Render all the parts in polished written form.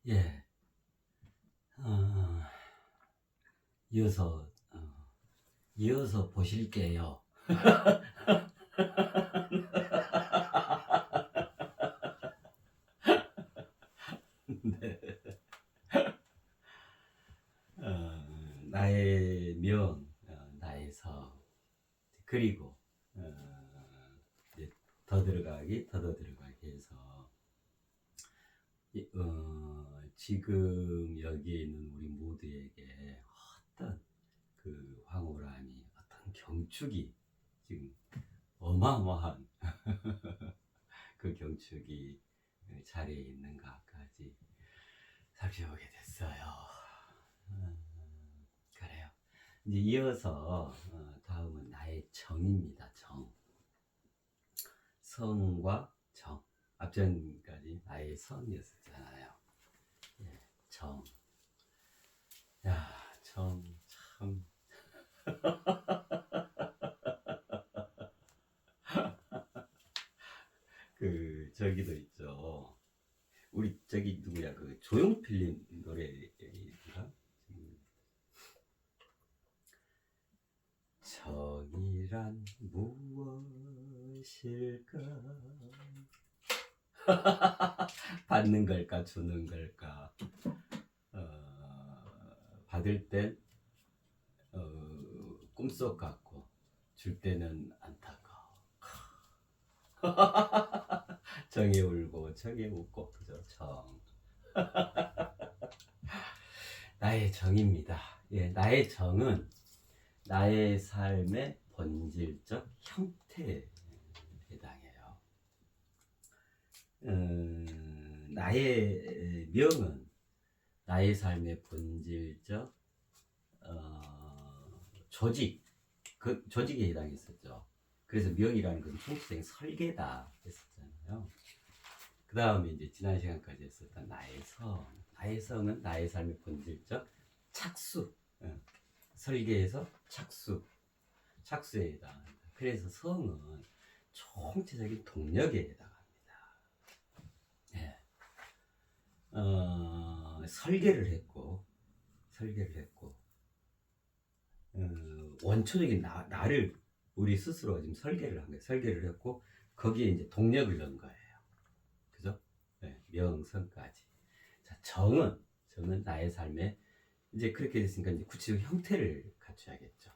예, 어, 이어서, 이어서 보실게요. 네. 나의 명, 나의 서, 그리고, 이제 더 들어가기 해서, 지금 여기에 있는 우리 모두에게 어떤 그 황홀함이, 어떤 경축이 지금 어마어마한 그 경축이 자리에 있는가까지 살펴보게 됐어요. 음, 그래요. 이제 이어서 다음은 나의 정입니다. 정. 성과 정. 앞전까지 나의 성이었잖아요. 예, 정. 야, 정 참. 그 저기도 있죠. 우리 저기 누구야? 그 조용필님 노래인가? 정이란 무엇일까? 받는 걸까, 주는 걸까? 받을 땐 꿈속 같고, 줄 때는 안타까워. 정이 울고, 정이 웃고, 그죠? 정. 나의 정입니다. 예, 나의 정은 나의 삶의 본질적 형태에 해당해요. 나의 명은 나의 삶의 본질적 조직, 그 조직에 해당했었죠. 그래서 명이라는 것은 총체적인 설계다 했었잖아요. 그 다음에 이제 지난 시간까지 했었던 나의 성. 나의 성은 나의 삶의 본질적 착수. 설계에서 착수에 해당합니다. 그래서 성은 총체적인 동력에 해당합니다. 예. 설계를 했고, 원초적인 나를 우리 스스로 지금 설계를 한 거예요. 설계를 했고, 거기에 이제 동력을 넣은 거예요. 그죠? 네, 명성까지. 자, 정은 나의 삶에 이제 그렇게 됐으니까 이제 구체적 형태를 갖춰야겠죠.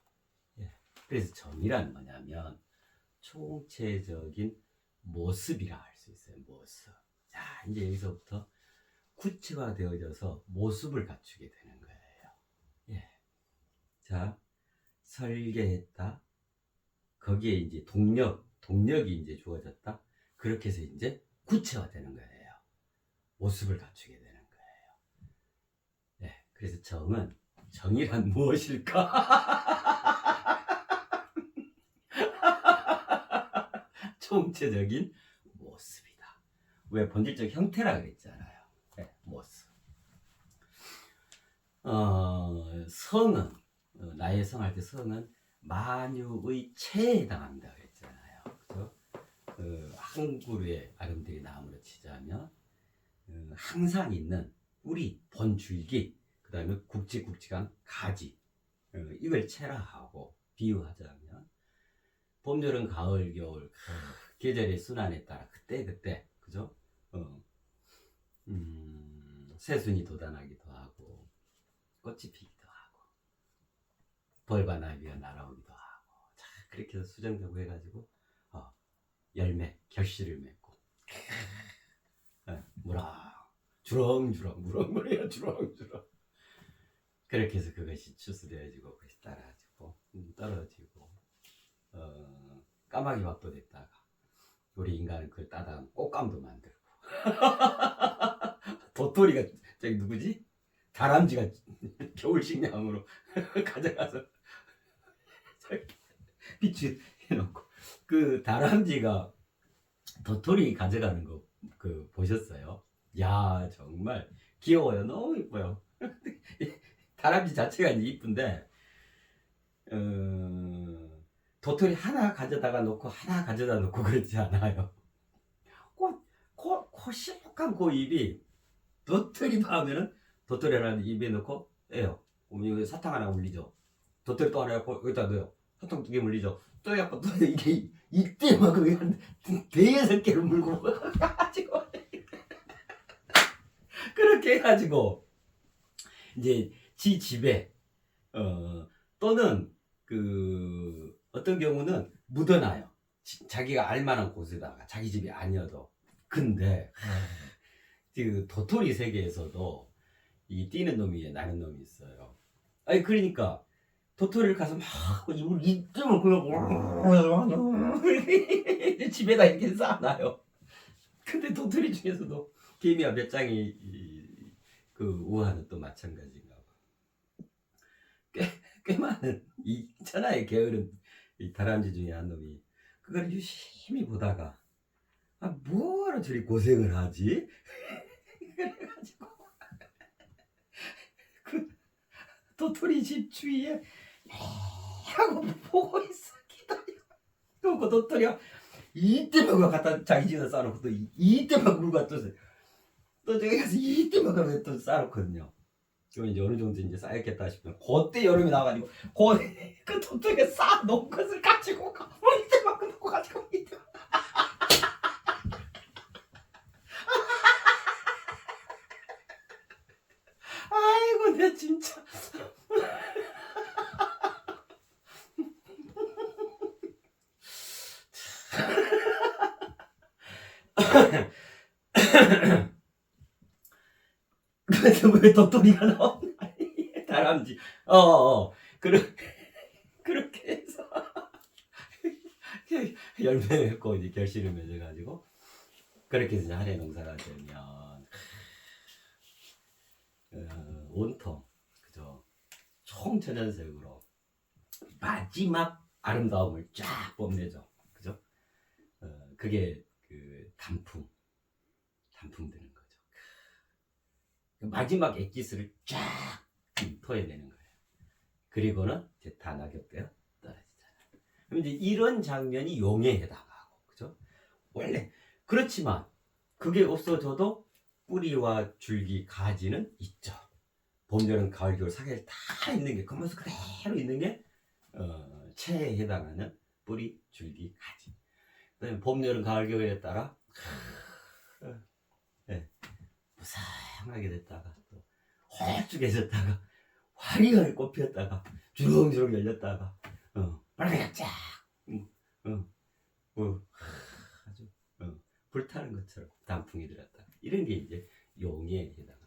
예. 그래서 정이란 뭐냐면 총체적인 모습이라 할 수 있어요. 모습. 자, 이제 여기서부터 구체화되어져서 모습을 갖추게 되는 거예요. 예. 자, 설계했다. 거기에 이제 동력이 이제 주어졌다. 그렇게 해서 이제 구체화되는 거예요. 모습을 갖추게 되는 거예요. 예. 그래서 정이란 무엇일까? 총체적인 모습이다. 왜 본질적 형태라 그랬잖아요. 네, 모습. 성은 나의 성할 때 성은 만유의 체에 해당합니다 그랬잖아요. 그죠? 한 그루의 아름드리 나무로 치자면 항상 있는 뿌리, 본줄기, 그 다음에 굵직굵직한 가지, 이걸 체라 하고 비유하자면 봄, 여름, 가을, 겨울 계절의 순환에 따라 그때 그죠? 새순이 돋아나기도 하고 꽃이 피기도 하고 벌과 나비가 날아오기도 하고 자, 그렇게 해서 수정되고 해가지고 열매, 결실을 맺고 주렁주렁 무럭무럭 주렁주렁 그렇게 해서 그것이 추수되어지고 그것이 따라지고 떨어지고 까마귀 밥도 됐다가 우리 인간은 그걸 따다가 꽃감도 만들고 도토리가 저기 누구지? 다람쥐가 겨울식량으로 가져가서 비추해놓고 그 다람쥐가 도토리 가져가는 거 그 보셨어요? 야 정말 귀여워요. 너무 이뻐요. 다람쥐 자체가 이제 이쁜데 도토리 하나 가져다가 놓고 하나 가져다 놓고 그러지 않아요. 코 실룩한 그 입이 도토리 파면은 도토리 하나 입에 넣고 에요. 그럼 이거 사탕 하나 물리죠. 도토리 또 하나 갖고 여기다 넣어요. 사탕 2개 물리죠. 또 약간 또 이게 이때 막 그게 한 대여섯 개를 물고 가지고 그렇게 해가지고 이제 지 집에 또는 그 어떤 경우는 묻어놔요. 자기가 알만한 곳에다가 자기 집이 아니어도. 근데 그 도토리 세계에서도 이 뛰는 놈이 나는 놈이 있어요. 아니 그러니까 도토리를 가서 막 입을 이쯤을 그냥 집에다 이렇게 쌓아놔요. 근데 도토리 중에서도 개미와 몇 장이 그 우하는 또 마찬가지인가 봐. 꽤 많은 이 천하의 게으른 이 다람쥐 중에 한 놈이 그걸 유심히 보다가 뭐하러 저리 고생을 하지? 그래가지고 그 도토리 집 주위에 하고 보고 있어. 기다려. 그리고 도토리가 이때만 갖다 자기 집에다 쌓아놓고 또 이때만 물고 갖다 또 저기 가서 이때만 또 쌓아놓거든요. 그럼 이제 어느 정도 이제 쌓였겠다 싶으면 그때 여름이 나가지고 그 도토리가 쌓아놓은 것을 가지고 이때만 놓고 가지고 이때 아이고 내 진짜 그래서 왜 도토리가 나왔나 다람쥐 그렇게 해서 열매 맺고 이제 결실을 맺어가지고 그렇게 해서 한해 농사가 되면 온통 그죠 총천연색으로 마지막 아름다움을 쫙 뽐내죠. 그죠? 그게 그 단풍 드는 거죠. 마지막 액기스를 쫙 토해내는 거예요. 그리고는 이제 다 낙엽되어 떨어지잖아요. 그럼 이제 이런 장면이 용에 해당하고, 그죠? 원래 그렇지만 그게 없어져도 뿌리와 줄기, 가지는 있죠. 봄, 여름, 가을, 겨울, 사계절 다 있는 게, 그 모습 그대로 있는 게 체에 해당하는 뿌리, 줄기, 가지. 그다음에 봄, 여름, 가을, 겨울에 따라 네, 무상하게 됐다가 또 홀쭉해졌다가 화려하게 꽃 피었다가 주렁주렁 열렸다가 빨갛게 쫙 아주 불타는 것처럼 단풍이 들었다. 이런 게 이제 용에 해당하죠.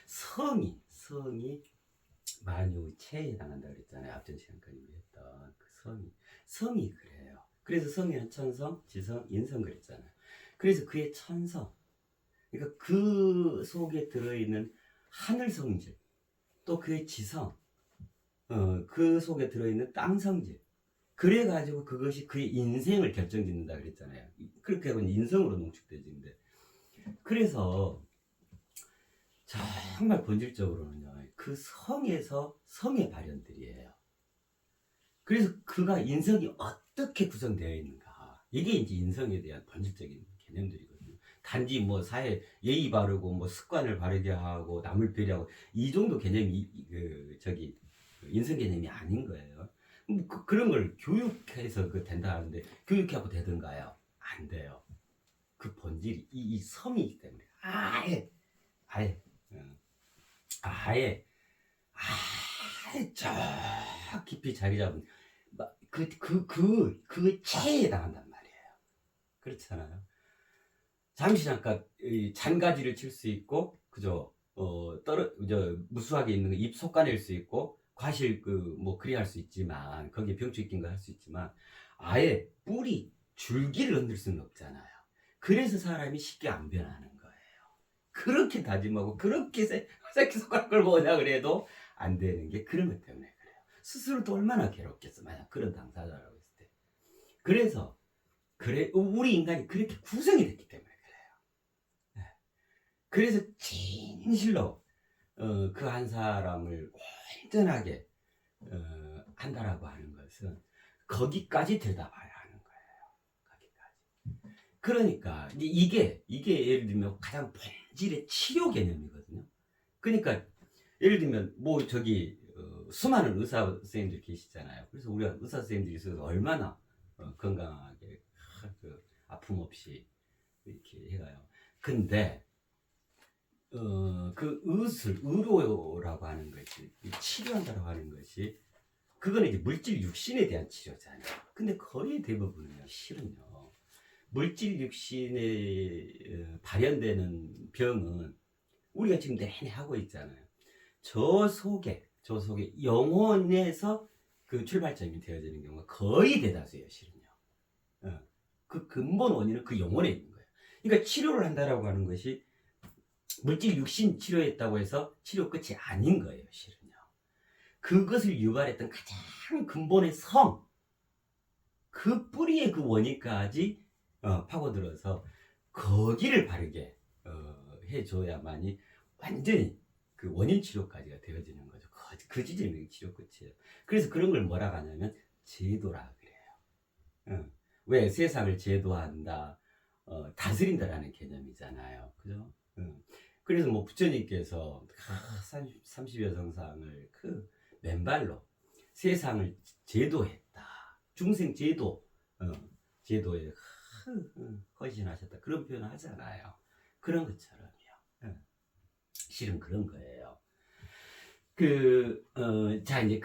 성이 만유체에 해당한다 그랬잖아요. 앞전 시간까지 했던 그 성이 그래요. 그래서 성에는 천성, 지성, 인성 그랬잖아요. 그래서 그의 천성, 그러니까 그 속에 들어있는 하늘 성질, 또 그의 지성, 그 속에 들어있는 땅 성질, 그래가지고 그것이 그의 인생을 결정짓는다 그랬잖아요. 그렇게 하면 인성으로 농축되지는데, 그래서 정말 본질적으로는요, 그 성에서 성의 발현들이에요. 그래서 그가 인성이 어떻게 구성되어 있는가, 이게 이제 인성에 대한 본질적인 개념들이거든요. 단지 뭐 사회 예의 바르고 뭐 습관을 바르게 하고 남을 배려하고 이 정도 개념이 인성 개념이 아닌 거예요. 그런 걸 교육해서 된다 하는데 교육하고 되던가요? 안 돼요. 그 본질이 이 섬이기 때문에 아예 저 깊이 자리 잡은 그 체에 해당한단 말이에요. 그렇잖아요. 잠시 잠깐 잔가지를 칠 수 있고, 그죠? 무수하게 있는 거 입 솎아낼 수 있고, 과실 뭐 그리 할 수 있지만, 거기에 병충 낀 거 할 수 있지만, 아예 뿌리 줄기를 흔들 수는 없잖아요. 그래서 사람이 쉽게 안 변하는 거예요. 그렇게 다짐하고 그렇게 새끼손가락 끌고 오냐 그래도 안 되는 게 그런 것 때문에 그래요. 스스로도 얼마나 괴롭겠어, 만약 그런 당사자라고 했을 때. 그래서 우리 인간이 그렇게 구성이 됐기 때문에 그래요. 그래서 진실로 그 한 사람을 온전하게 한다라고 하는 것은 거기까지 들여다봐야 하는 거예요. 거기까지. 그러니까 이게 예를 들면 가장 본질의 치료 개념이거든요. 그러니까 예를 들면 뭐 저기 수많은 의사 선생님들 계시잖아요. 그래서 우리가 의사 선생님들이 있어서 얼마나 건강하게 그 아픔 없이 이렇게 해가요. 근데 그 의료라고 하는 것이, 치료한다고 하는 것이, 그거는 이제 물질 육신에 대한 치료잖아요. 근데 거의 대부분은요, 실은요, 물질 육신에 발현되는 병은 우리가 지금 내내 하고 있잖아요. 저 속에 영혼에서 그 출발점이 되어지는 경우가 거의 대다수예요, 실은요. 그 근본 원인은 그 영혼에 있는 거예요. 그러니까 치료를 한다라고 하는 것이 물질 육신 치료했다고 해서 치료 끝이 아닌 거예요, 실은요. 그것을 유발했던 가장 근본의 성, 그 뿌리의 그 원인까지 파고들어서 거기를 바르게 해줘야만이 완전히 그 원인 치료까지가 되어지는 거죠. 그 지점이 치료 끝이에요. 그래서 그런 걸 뭐라고 하냐면 제도라 그래요. 왜 세상을 제도한다, 다스린다라는 개념이잖아요. 그죠? 그래서 뭐 부처님께서 30여 성상을 그 맨발로 세상을 제도했다. 중생 제도, 제도에 헌신하셨다. 그런 표현을 하잖아요. 그런 것처럼요. 실은 그런 거예요. 자, 이제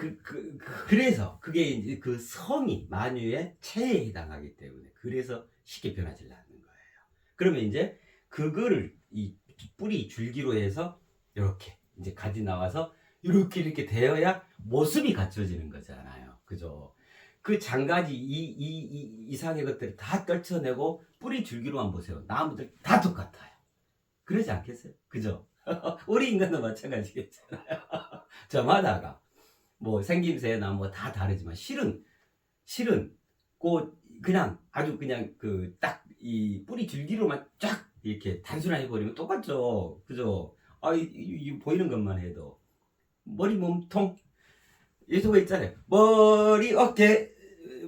그래서 그게 이제 그 성이 만유의 체에 해당하기 때문에 그래서 쉽게 변하지 않는 거예요. 그러면 이제 그거를 이 뿌리 줄기로 해서 이렇게 이제 가지 나와서 이렇게 되어야 모습이 갖춰지는 거잖아요. 그죠? 그 장가지 이상의 것들을 다 떨쳐내고 뿌리 줄기로만 보세요. 나무들 다 똑같아요. 그러지 않겠어요? 그죠? 우리 인간도 마찬가지겠잖아요. 저마다가 뭐 생김새나 뭐 다 다르지만 실은 그냥 아주 그냥 그 딱 이 뿌리 줄기로만 쫙 이렇게 단순하게 버리면 똑같죠. 그죠? 이 보이는 것만 해도 머리, 몸통, 예수가 있잖아요. 머리, 어깨,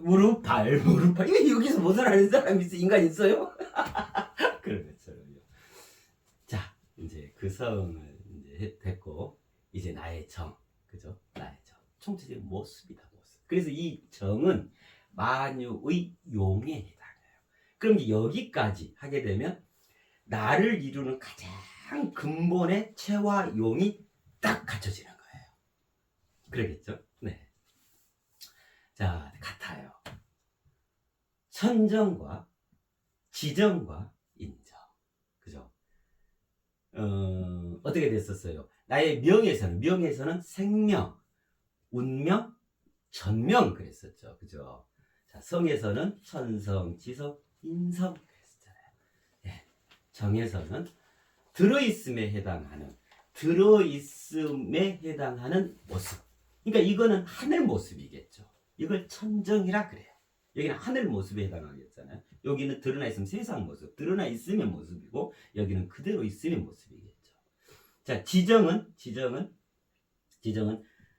무릎, 발. 이거 여기서 무슨 하는 사람 인간 있어요? 그런 것처럼요. 자, 이제 그 성을 이제 됐고, 이제 나의 정, 그죠? 나의 정, 총체적인 모습이다, 모습. 그래서 이 정은 만유의 용에 해당해요. 그럼 이제 여기까지 하게 되면 나를 이루는 가장 근본의 체와 용이 딱 갖춰지는 거예요. 그러겠죠? 네. 자, 같아요. 천정과 지정과 인정. 그죠? 어떻게 됐었어요? 나의 명에서는 생명, 운명, 전명 그랬었죠. 그죠? 자, 성에서는 천성, 지성, 인성 그랬었잖아요. 네. 정에서는 들어있음에 해당하는 모습. 그러니까 이거는 하늘 모습이겠죠. 이걸 천정이라 그래요. 여기는 하늘 모습에 해당하겠잖아요. 여기는 드러나 있으면 세상 모습, 드러나 있으면 모습이고 여기는 그대로 있으면 모습이겠죠. 자, 지정은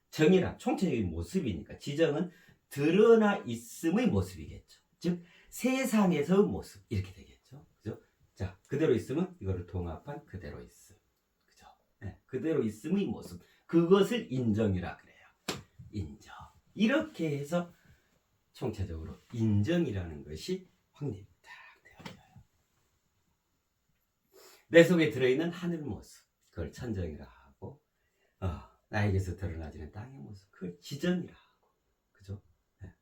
정이라 총체적인 모습이니까 지정은 드러나 있음의 모습이겠죠. 즉 세상에서의 모습 이렇게 되겠죠. 그죠? 자, 그대로 있음은 이거를 통합한 그대로 있음. 그죠? 네, 그대로 있음의 모습. 그것을 인정이라 그래요. 인정. 이렇게 해서 총체적으로 인정이라는 것이 확립이 딱 되어져요. 내 속에 들어있는 하늘 모습, 그걸 천정이라 하고, 나에게서 드러나지는 땅의 모습, 그걸 지정이라 하고, 그죠? 네.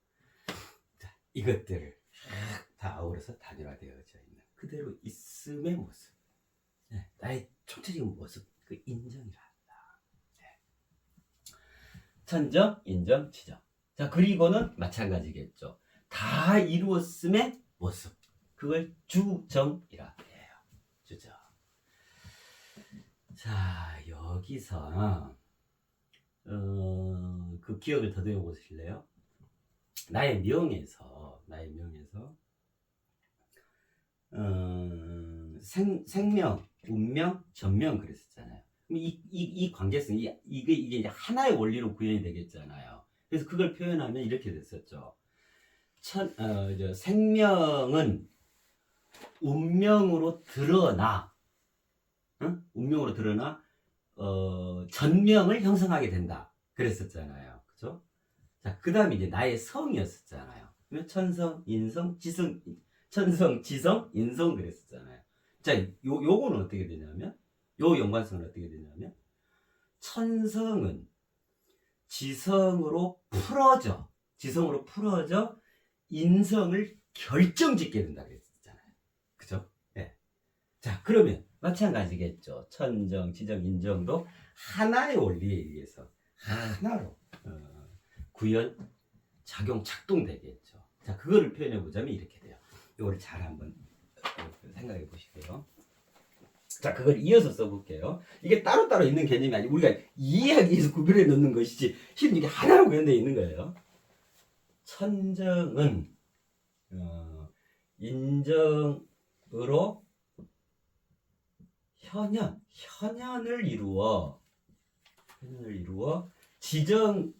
자, 이것들을 다 아우러서 단일화되어져 있는 그대로 있음의 모습, 네. 나의 총체적인 모습, 그 인정이라 한다. 네. 천정, 인정, 지정. 자, 그리고는 마찬가지겠죠. 다 이루었음의 모습. 그걸 주정이라 해요. 주정. 자, 여기서 그 기억을 더듬어 보실래요? 나의 명에서 생명, 운명, 전명 그랬었잖아요. 이 관계성, 이게 이제 하나의 원리로 구현이 되겠잖아요. 그래서 그걸 표현하면 이렇게 됐었죠. 생명은 운명으로 드러나, 운명으로 드러나 전명을 형성하게 된다. 그랬었잖아요. 그죠? 자, 그 다음에 이제 나의 성이었었잖아요. 그러면 천성, 인성, 지성, 천성, 지성, 인성 그랬었잖아요. 자, 요거는 어떻게 되냐면, 요 연관성은 어떻게 되냐면, 천성은 지성으로 풀어져 인성을 결정짓게 된다 그랬잖아요. 그죠? 네. 자, 그러면 마찬가지겠죠. 천정, 지정, 인정도 하나의 원리에 의해서 하나로 구현, 작용, 작동되겠죠. 자, 그거를 표현해 보자면 이렇게 돼요. 이거를 잘 한번 생각해 보시고요. 자, 그걸 이어서 써볼게요. 이게 따로따로 있는 개념이 아니고 우리가 이해하기 위해서 구별해 놓는 것이지 실은 이게 하나로 구현되어 있는 거예요. 천정은 인정으로 현현을 이루어 지정으로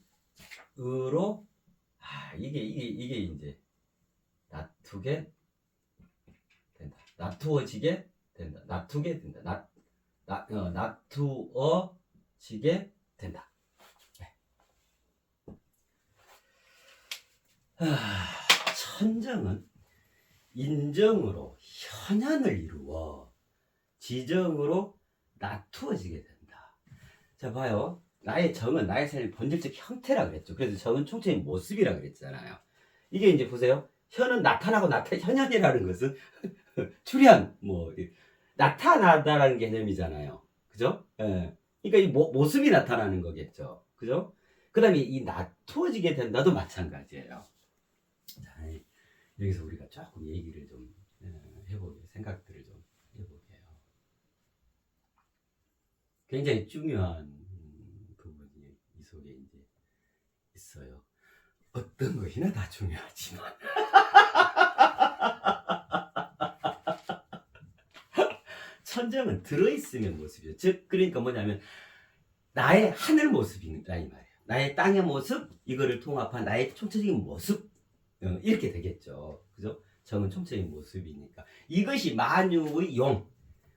이게 이제 놔두게 된다. 놔두어지게 된다. 놔두게 된다. 놔두어지게 된다. 네. 천정은 인정으로 현현을 이루어 지정으로 놔두어지게 된다. 자, 봐요. 나의 정은 나의 삶의 본질적 형태라 그랬죠. 그래서 정은 총체의 모습이라 그랬잖아요. 이게 이제 보세요. 현은 나타나고 현현이라는 것은 출현, 나타나다라는 개념이잖아요. 그죠? 예. 그러니까 이 모습이 나타나는 거겠죠. 그죠? 그 다음에 이 놔두어지게 된다도 마찬가지예요. 자, 여기서 우리가 조금 얘기를 좀 해보게, 생각들을 좀 해보게요. 굉장히 중요한 부분이 이 속에 이제 있어요. 어떤 것이나 다 중요하지만. 천정은 들어있으면 모습이죠. 즉, 그러니까 뭐냐면, 나의 하늘 모습이다, 이 말이에요. 나의 땅의 모습, 이거를 통합한 나의 총체적인 모습, 이렇게 되겠죠. 그죠? 정은 총체적인 모습이니까. 이것이 만유의 용.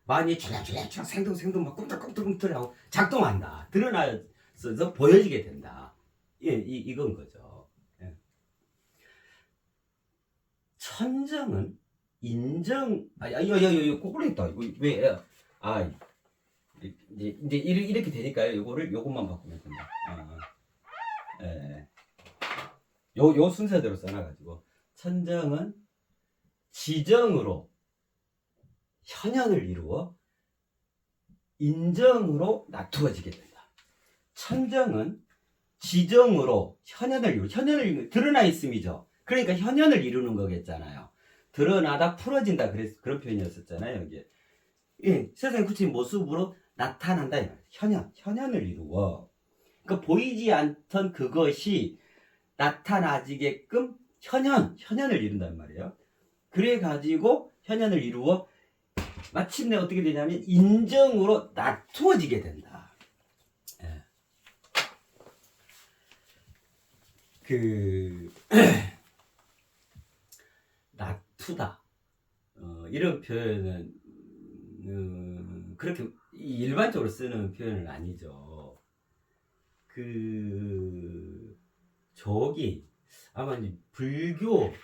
만유의 촤랑촤랑 생동 막 꿈틀꿈틀하고 작동한다. 드러나서 보여지게 된다. 예, 이건 거죠. 예. 천정은 인정, 이거 꼬꾸라했다. 이거 왜, 이제 이렇게 되니까요. 요것만 바꾸면 된다. 예. 요 순서대로 써놔가지고. 천정은 지정으로 현현을 이루어 인정으로 놔두어지게 된다. 천정은 지정으로 현현을 드러나 있음이죠. 그러니까 현현을 이루는 거겠잖아요. 드러나다 풀어진다. 그런 표현이었었잖아요. 이게 세상의 구체적인 모습으로 나타난다. 현현을 이루어. 그러니까 보이지 않던 그것이 나타나지게끔 현현을 이룬단 말이에요. 그래가지고 현현을 이루어 마침내 어떻게 되냐면 인정으로 놔두어지게 된다. 예. 놔두다. 이런 표현은 그렇게 일반적으로 쓰는 표현은 아니죠. 저기 아마 이제 불교적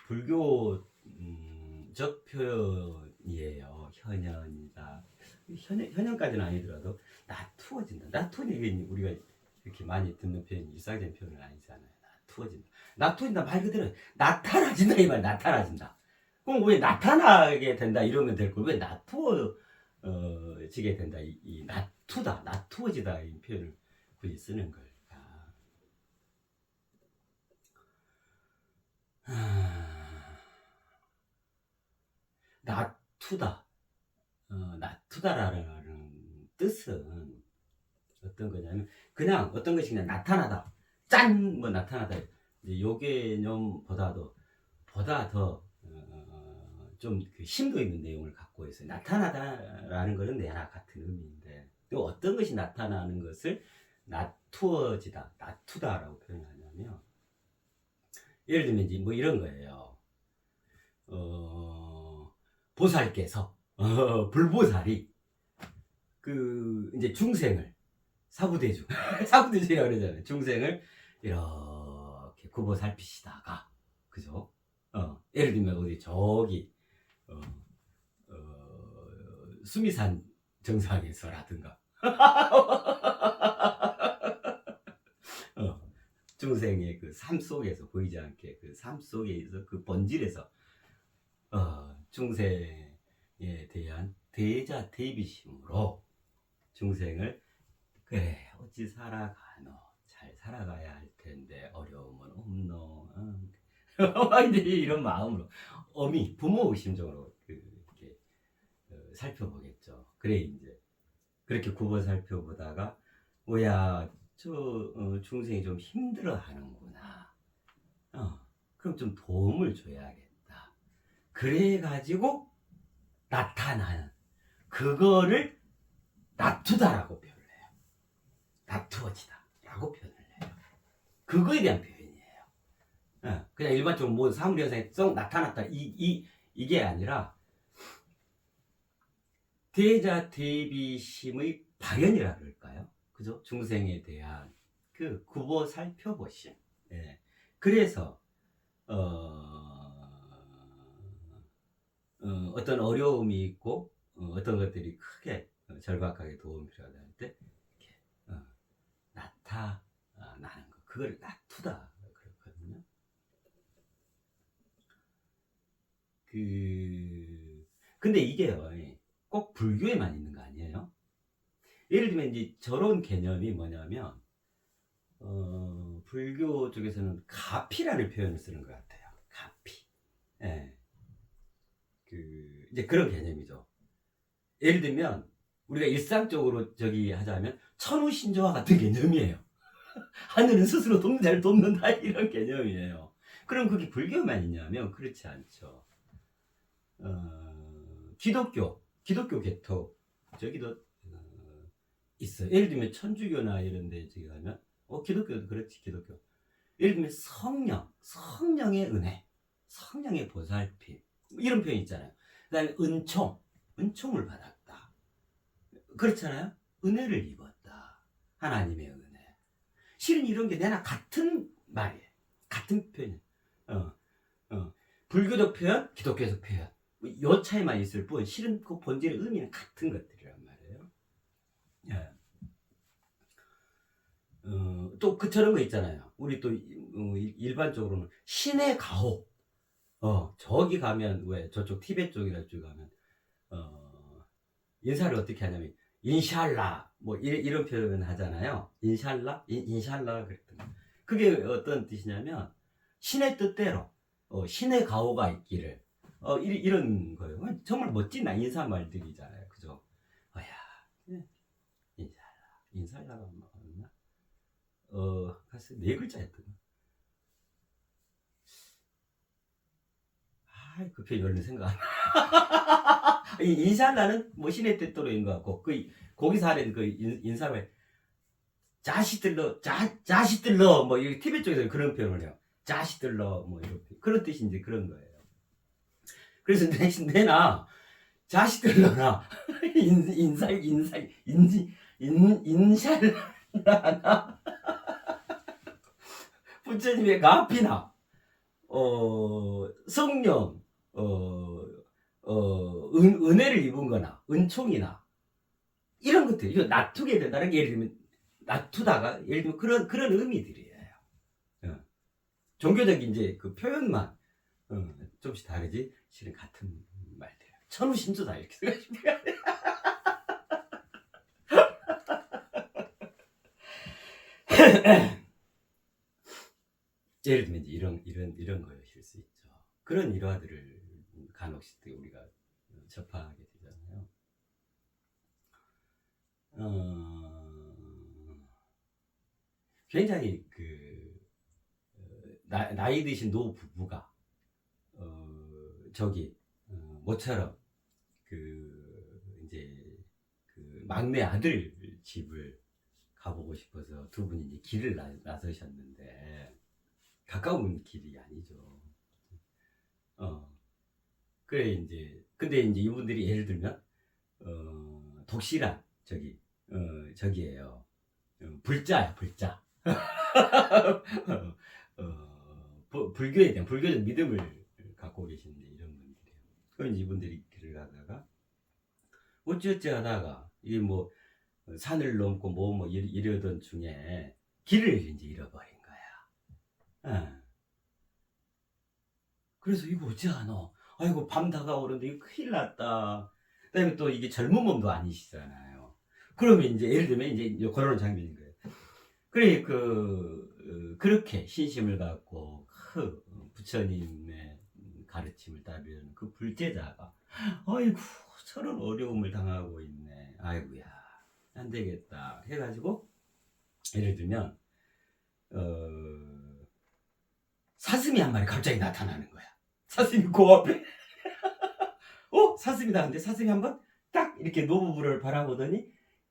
표현이에요. 현현이다. 현현까지는 아니더라도 놔두어진다. 놔두어진 게 우리가 이렇게 많이 듣는 표현이 일상적인 표현은 아니잖아요. 놔두어진다 말 그대로 나타나진다 이 말. 나타나진다. 그럼 왜 나타나게 된다 이러면 될 걸 왜 놔두어지게 된다 이 놔두어지다 이 표현을 굳이 쓰는 걸까? 놔두다라는 뜻은 어떤 거냐면 그냥 어떤 것이 그냥 나타나다, 나타나다. 요 개념보다 더 좀 심도 있는 내용을 갖고 있어요. 나타나다라는 것은 내나 같은 의미인데 또 어떤 것이 나타나는 것을 놔두다라고 표현하냐면 예를 들면 이제 이런 거예요. 보살께서 불보살이 그 이제 중생을 사부대중 사부대중이라고 그러잖아요. 중생을 이렇게 굽어 살피시다가 그죠? 예를 들면 어디 저기 어, 수미산 정상에서라든가 어, 중생의 그 삶 속에서 보이지 않게 그 삶 속에서 그 본질에서 중생에 대한 대자 대비심으로 중생을 그래 어찌 살아가노 잘 살아가야 할 텐데 어려움은 없노 이제 이런 마음으로 어미 부모 심정으로 이렇게 살펴보겠죠. 그래 이제 그렇게 굽어 살펴보다가 뭐야 저 중생이 좀 힘들어 하는구나. 그럼 좀 도움을 줘야겠다. 그래 가지고 나타나는 그거를 나투다라고 표현을 해요. 나투어지다라고 표현을 해요. 그거에 대한 표현이에요. 그냥 일반적으로 뭐 사물 현상이 썩 나타났다 이게 아니라 대자 대비심의 발현이라 그럴까요? 그죠? 중생에 대한 그 굽어 살펴보심. 예. 그래서 어떤 어려움이 있고 어떤 것들이 크게 절박하게 도움이 필요하다 할 때 이렇게 나타나는 거 그걸 나투다 그렇거든요. 근데 이게요 꼭 불교에만 있는 거 아니에요. 예를 들면 이제 저런 개념이 뭐냐면 불교 쪽에서는 가피라는 표현을 쓰는 것 같아요. 가피. 예. 이제 그런 개념이죠. 예를 들면 우리가 일상적으로 저기 하자면 천우신조와 같은 개념이에요. 하늘은 스스로 돕는 돕는다 이런 개념이에요. 그럼 그게 불교만 있냐면 그렇지 않죠. 기독교 개토 저기도 있어요. 예를 들면 천주교나 이런 데 저기 가면 기독교도 그렇지 기독교. 예를 들면 성령의 은혜, 성령의 보살핌 이런 표현 있잖아요. 그다음에 은총을 받았다. 그렇잖아요. 은혜를 입었다. 하나님의 은혜. 실은 이런 게 내나 같은 말이에요. 같은 표현. 불교적 표현, 기독교적 표현. 요 차이만 있을 뿐 실은 그 본질의 의미는 같은 것들이란 말이에요. 예. 또 저런 거 있잖아요. 우리 또 일반적으로는 신의 가호. 저기 가면 왜 저쪽 티베트 쪽이라 쪽 가면 인사를 어떻게 하냐면 인샬라 뭐 이런 표현 하잖아요. 인샬라 그랬던 거. 그게 어떤 뜻이냐면 신의 뜻대로 신의 가호가 있기를 이런 거예요. 정말 멋진 인사말들이잖아요. 그죠? 인샬라가 맞나? 글쎄 네 글자였던 거. 그 표현 얼른 생각 안 나. 인샬라는 뭐 신의 뜻대로인 것 같고 거기서 하는 그 인사말 자식들러 뭐 이 티베트 쪽에서 그런 표현을 해요. 자식들러 뭐 이렇게 그런 뜻인지 그런 거예요. 그래서 내나 자식들러나 인샬라나 부처님의 가피나 성령 은혜를 입은 거나 은총이나 이런 것들 이거 놔두게 된다는 게 예를 들면 놔두다가 예를 들면 그런 의미들이에요. 종교적인 이제 그 표현만 좀씩 다르지 실은 같은 말들이에요. 천우신조다 이렇게 생각하시면 돼요. 예를 들면 이제 이런 거였을 수 있죠. 그런 일화들을 간혹씩 우리가 접하게 되잖아요. 굉장히 나이 드신 노 부부가 모처럼 이제 막내 아들 집을 가보고 싶어서 두 분이 이제 길을 나서셨는데 가까운 길이 아니죠. 그래 이제 근데 이제 이분들이 예를 들면 독실한 저기예요. 불자야, 불자. 불교에 대한 불교적 믿음을 갖고 계시는데 이런 분들이에요. 그럼 이분들이 길을 가다가 어찌어찌 하다가 이게 뭐 산을 넘고 뭐 이러던 중에 길을 이제 잃어버린 거야. 그래서 이거 어찌하노? 아이고 밤 다가오는데 이거 큰일 났다. 그다음에 또 이게 젊은 몸도 아니시잖아요. 그러면 이제 예를 들면 이제 그런 장면인 거예요. 그래 그렇게 신심을 갖고 그 부처님의 가르침을 따르는 그 불제자가 아이고 저런 어려움을 당하고 있네. 아이고야 안 되겠다 해가지고 예를 들면 사슴이 한 마리 갑자기 나타나는 거야. 사슴이 그 앞에 사슴이 나는데 사슴이 한번 딱 이렇게 노부부를 바라보더니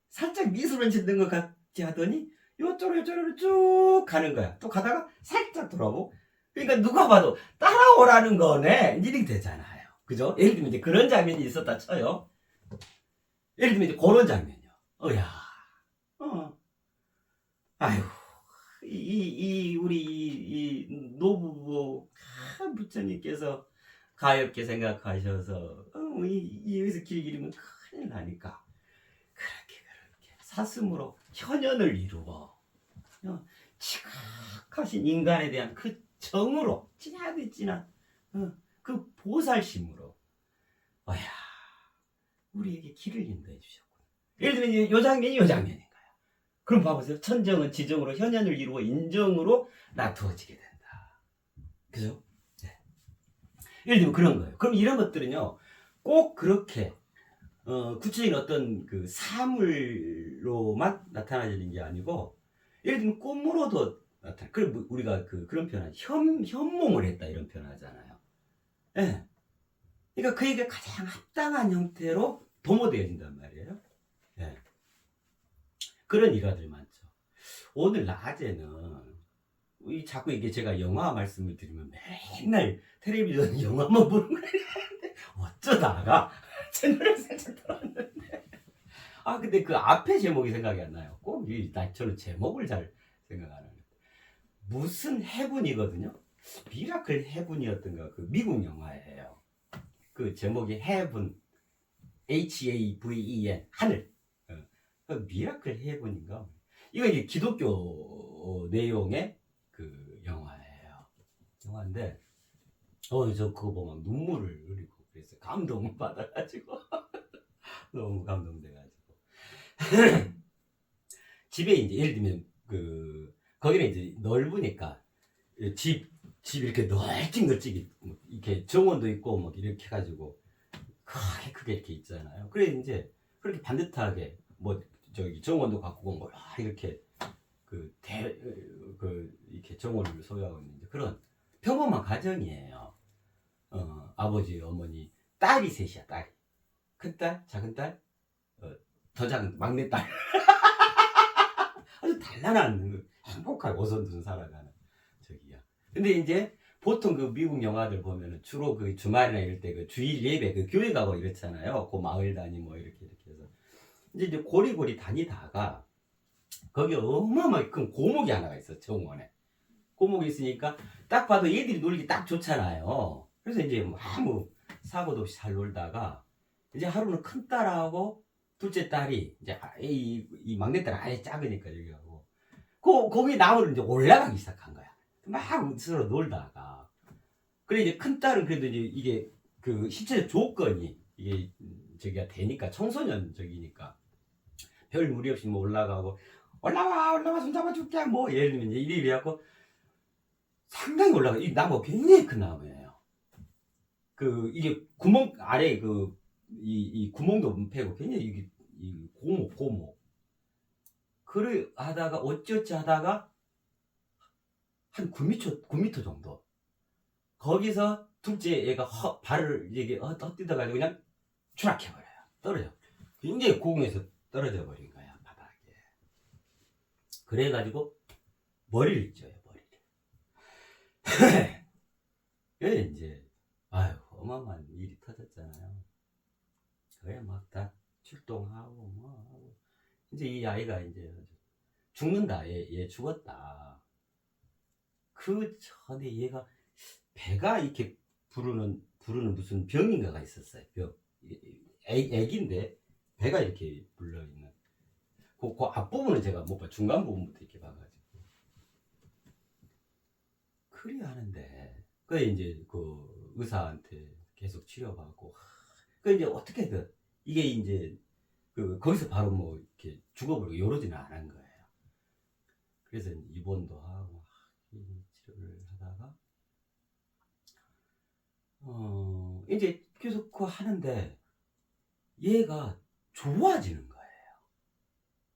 살짝 미소를 짓는 것 같지 하더니 요쪽으로 쭉 가는 거야. 또 가다가 살짝 돌아보고 그러니까 누가 봐도 따라오라는 거네. 이렇게 되잖아요. 그죠? 예를 들면 이제 그런 장면이 있었다 쳐요. 예를 들면 이제 그런 장면이요. 아유, 우리 이 노부부 부처님께서 가엾게 생각하셔서 여기서 길 잃으면 큰일 나니까 그렇게 사슴으로 현연을 이루어 지각하신 인간에 대한 그 정으로 진하디 진한 그 보살심으로 우리에게 길을 인도해 주셨구나. 예를 들면 요 장면이 요 장면인 거야. 그럼 봐보세요. 천정은 지정으로 현연을 이루어 인정으로 나투어지게 된다. 그죠? 네. 예를 들면 그런 거예요. 그럼 이런 것들은요 꼭 그렇게 구체적인 어떤 그 사물로만 나타나지는 게 아니고 예를 들면 꿈으로도 나타나. 그럼 우리가 그런 표현 현몽을 했다 이런 표현 하잖아요. 예. 네. 그러니까 그에게 가장 합당한 형태로 도모되어진단 말이에요. 예. 네. 그런 일화들 많죠. 오늘 낮에는 자꾸 이게 제가 영화 말씀을 드리면 맨날 텔레비전 영화만 보는 거예요. 어쩌다가 채널을 살짝 들었는데 근데 그 앞에 제목이 생각이 안 나요. 저는 제목을 잘 생각 안 하는데 무슨 해븐이거든요. 미라클 해븐이었던가 그 미국 영화예요. 그 제목이 해븐 HAVEN 하늘. 미라클 해븐인가? 이거 이제 기독교 내용의 그 영화예요. 영화인데 저 그거 보면 눈물을 흘리고 그래서 감동을 받아가지고 너무 감동돼가지고 집에 이제 예를 들면 거기는 이제 넓으니까 집 이렇게 널찍 이렇게 정원도 있고 뭐 이렇게 해가지고 크게 이렇게 있잖아요. 그래 이제 그렇게 반듯하게 뭐 저기 정원도 갖고 뭐 이렇게 이렇게 정원을 소유하고 있는 그런 평범한 가정이에요. 아버지, 어머니, 딸이 셋이야, 딸이. 큰딸, 작은딸, 더 작은 막내딸. 아주 단란한 행복하게 오손도손 살아가는 저기야. 근데 이제 보통 그 미국 영화들 보면은 주로 그 주말이나 이럴 때 그 주일 예배 그 교회 가고 이렇잖아요. 그 마을 다니 뭐 이렇게 해서 이제 고리고리 다니다가 거기 어마어마하게 큰 고목이 하나가 있어 정원에. 고목이 있으니까 딱 봐도 얘들이 놀기 딱 좋잖아요. 그래서 이제 뭐 아무 사고도 없이 잘 놀다가 이제 하루는 큰 딸하고 둘째 딸이 이제 이 막내 딸 아예 작으니까 여기하고 거기 나무를 이제 올라가기 시작한 거야. 막 서로 놀다가 그래 이제 큰 딸은 그래도 이제 이게 그 신체적 조건이 이게 저기가 되니까 청소년 저기니까 별 무리 없이 뭐 올라가고 올라와 손 잡아줄게 뭐 예를 들면 이제 이래 갖고 상당히 올라가. 이 나무가 굉장히 큰 나무예요. 이게 구멍 아래 이 구멍도 패고 굉장히 이 고목. 그래 하다가 어찌어찌 하다가 한 9m 정도. 거기서 둘째 얘가 발을 이게 헛디뎌 가지고 그냥 추락해 버려요. 떨어져. 굉장히 고공에서 떨어져 버린 거야 바닥에. 그래 가지고 머리를 쪄요. 그래 이제 어마어마한 일이 터졌잖아요. 그래 막 다 출동하고 뭐 하고 이제 이 아이가 이제 죽는다. 얘 죽었다. 그 전에 얘가 배가 이렇게 부르는 무슨 병인가가 있었어요. 병. 애기인데 배가 이렇게 불러 있는. 그 앞부분은 제가 못 봐. 중간 부분부터 이렇게 봐가지고. 그리 하는데 그 이제 그 의사한테 계속 치료받고. 그 이제 어떻게든 이게 이제 그 거기서 바로 뭐 이렇게 죽어버리고 이러지는 않은 거예요. 그래서 입원도 하고 치료를 하다가 이제 계속 그 하는데 얘가 좋아지는 거예요.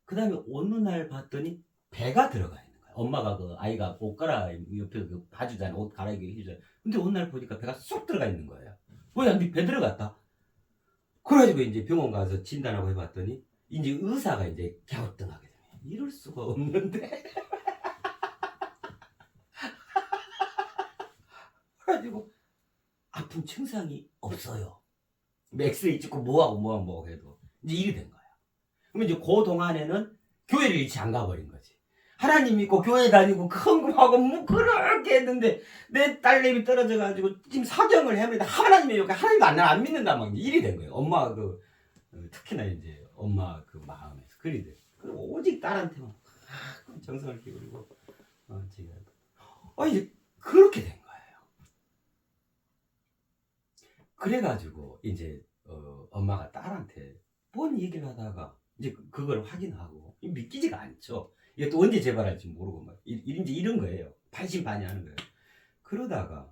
그 다음에 어느 날 봤더니 배가 들어가 있는 거예요. 엄마가 그 아이가 옷 옆에 그 봐주잖아요. 옷 갈아입게 해주잖아요. 근데 어느 날 보니까 배가 쏙 들어가 있는 거예요. 뭐야, 네 배 들어갔다. 그래가지고 이제 병원 가서 진단하고 해봤더니 이제 의사가 이제 갸우뚱하게 되네. 이럴 수가 없는데. 그래가지고 아픈 증상이 없어요. 엑스레이 찍고 뭐하고 해도 이제 일이 된 거야. 그러면 이제 그 동안에는 교회를 일치 안 가버린 거지. 하나님 믿고 교회 다니고 헌금하고 뭐 그렇게 했는데 내 딸내미 떨어져가지고 지금 사경을 해버리다 하나님이 하나님도 안 믿는다 막 일이 된 거예요. 엄마 그 특히나 이제 엄마 그 마음에서 그리 돼. 오직 딸한테만 정성을 기울이고 지금 이제 그렇게 된 거예요. 그래가지고 이제 엄마가 딸한테 뭔 얘기를 하다가 이제 그걸 확인하고 믿기지가 않죠. 이게 또 언제 재발할지 모르고 막 이제 이런 거예요. 반신반의하는 거예요. 그러다가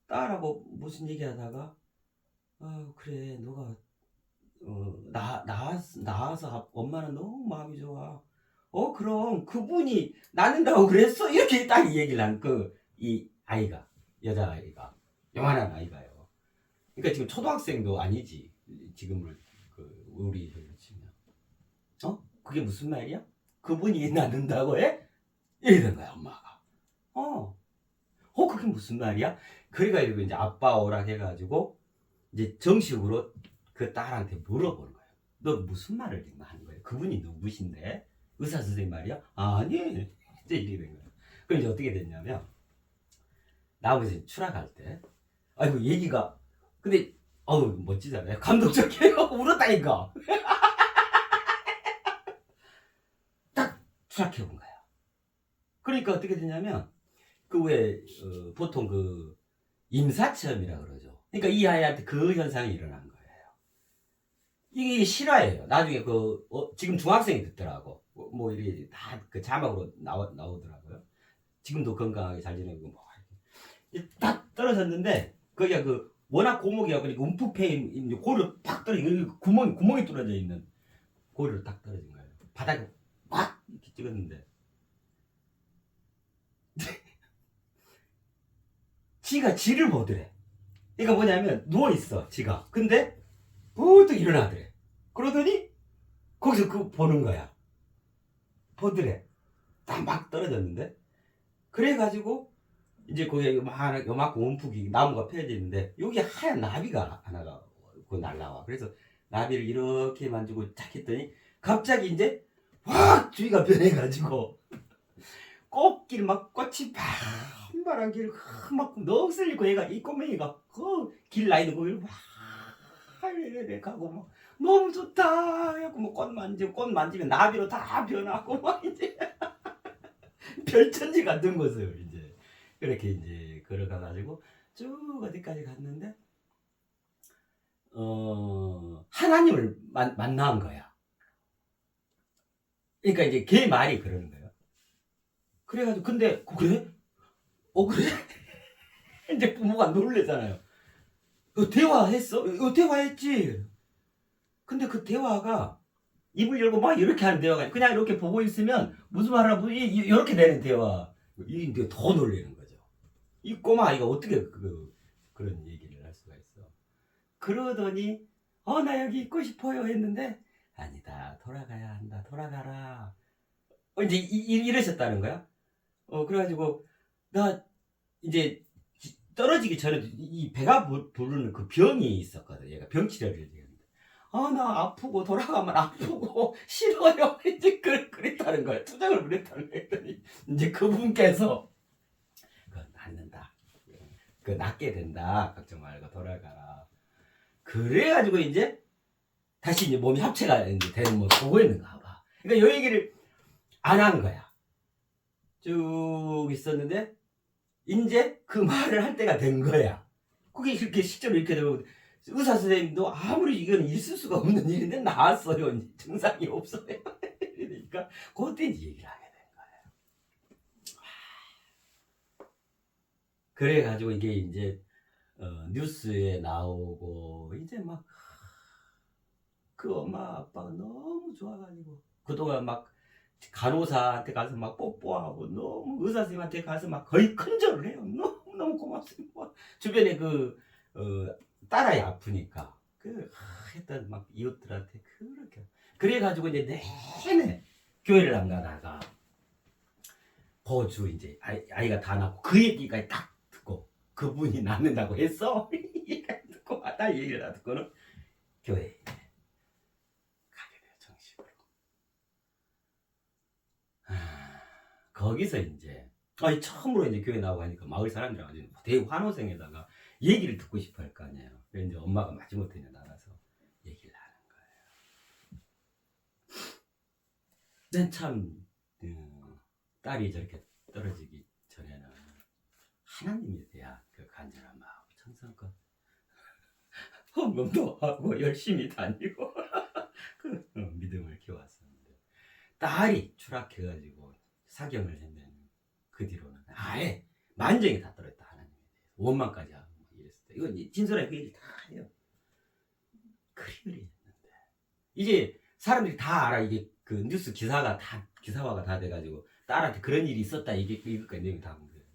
딸하고 무슨 얘기하다가 그래 너가 나와서 엄마는 너무 마음이 좋아. 그럼 그분이 낳는다고 그랬어? 이렇게 딱 얘기를 한 이 아이가 여자아이가 요만한 아이가요. 그러니까 지금 초등학생도 아니지. 지금을 우리 치면 그게 무슨 말이야? 그분이 낳는다고 해? 이래 된 거야 엄마가. 그게 무슨 말이야? 그래가지고 이제 아빠 오라 해가지고 이제 정식으로 그 딸한테 물어보는 거예요. 너 무슨 말을 지금 하는 거예요? 그분이 누구신데? 의사 선생님 말이야? 아니. 이제 이렇게 된 거예요. 그럼 이제 어떻게 됐냐면 나머지 추락할 때 아이고 얘기가 근데 멋지잖아요. 감동적이에요. 울었다니까. 딱 추락해 본 거야. 그러니까 어떻게 되냐면 그 왜 보통 그 임사체험이라 그러죠. 그러니까 이 아이한테 그 현상이 일어난 거예요. 이게 실화예요. 나중에 지금 중학생이 됐더라고. 뭐 이게 다 그 자막으로 나오더라고요. 지금도 건강하게 잘 지내고 뭐 딱 떨어졌는데 거기가 워낙 고목이야. 그러니까 움푹 패인 고리로 팍 떨어져. 구멍이 뚫어져 있는 고리로 딱 떨어진 거예요. 바닥에 꽉 이렇게 찍었는데 지가 지를 보더래. 그러니까 뭐냐면 누워있어 지가. 근데 또 일어나더래. 그러더니 거기서 보는 거야. 보더래. 딱 막 떨어졌는데 그래가지고 이제 거기에 요만큼 움푹이 나무가 펴져 있는데 여기 하얀 나비가 하나가 날라와. 그래서 나비를 이렇게 만지고 딱 했더니 갑자기 이제 확 주위가 변해가지고 꽃길 막 꽃이 파란 길 막 넋을리고 얘가 이 꼬맹이가 그 길 나 있는 거기를 막 이래 가고 막 너무 좋다 해갖고 뭐 꽃 만지면 나비로 다 변하고 막 이제 별천지 같은 것을 이제 그렇게 이제 걸어가가지고 쭉 어디까지 갔는데 하나님을 만난 거야. 그러니까 이제 걔 말이 그러는 거예요. 그래가지고 근데 그래? 그래? 이제 부모가 놀래잖아요. 대화했어? 대화했지. 근데 그 대화가 입을 열고 막 이렇게 하는 대화가 그냥 이렇게 보고 있으면 무슨 말을 하고 이렇게 되는 대화. 이게 더 놀래는 거죠. 이 꼬마 아이가 어떻게 그런 얘기를 할 수가 있어. 그러더니 나 여기 있고 싶어요 했는데 아니다 돌아가야 한다 돌아가라. 이제 이러셨다는 거야. 그래가지고 나 이제 떨어지기 전에 이 배가 부르는 그 병이 있었거든. 얘가 병 치료를 했는데 나 아프고 돌아가면 아프고 싫어요. 이제 그랬다는 거예요. 투정을 부렸다는 거예요. 그랬더니 이제 그분께서 그건 낫는다. 그 낫게 된다. 걱정 말고 돌아가라. 그래가지고 이제 다시 이제 몸이 합체가 이제 되는 뭐 보고 있는가 봐. 그러니까 요 얘기를 안 한 거야. 쭉 있었는데 이제 그 말을 할 때가 된 거야. 그게 이렇게 실제로 이렇게 되고 의사 선생님도 아무리 이건 있을 수가 없는 일인데 나았어요. 증상이 없어요. 그러니까 그때 이제 얘기를 하게 된 거예요. 그래가지고 이게 이제 뉴스에 나오고 이제 막 그 엄마 아빠가 너무 좋아가지고 그동안 막 간호사한테 가서 막 뽀뽀하고 너무 의사 선생님한테 가서 막 거의 큰절을 해요. 너무 고맙습니다. 주변에 딸아이 아프니까 했던 막 이웃들한테 그렇게 그래가지고 이제 내내 교회를 안 가다가 거주 이제 아이가 다 낳고 그 얘기까지 딱 듣고 그분이 낳는다고 했어. 듣고 딱 얘기를 다 듣고는 교회에 가게 돼요. 정식으로. 거기서 이제 처음으로 이제 교회 나오고 하니까 마을 사람들이 아주 되게 환호성에다가 얘기를 듣고 싶어 할 거 아니에요. 그래서 이제 엄마가 마지못해 나가서 얘기를 하는 거예요. 난 참 딸이 저렇게 떨어지기 전에는 하나님에 대한 그 간절한 마음, 천성껏 헌금도 하고 열심히 다니고 그 믿음을 키웠었는데 딸이 추락해가지고 사경을 헤매는 그 뒤로는 아예 만정이 다 떨어졌다. 하나님에 대해서 원망까지 하고 이랬을 때 이건 진솔하게 그 얘기 다 해요. 그리 했는데 이제 사람들이 다 알아. 이게 그 뉴스 기사가 다 기사화가 다 돼가지고 딸한테 그런 일이 있었다 이거까지 내용이 다 온 거예요.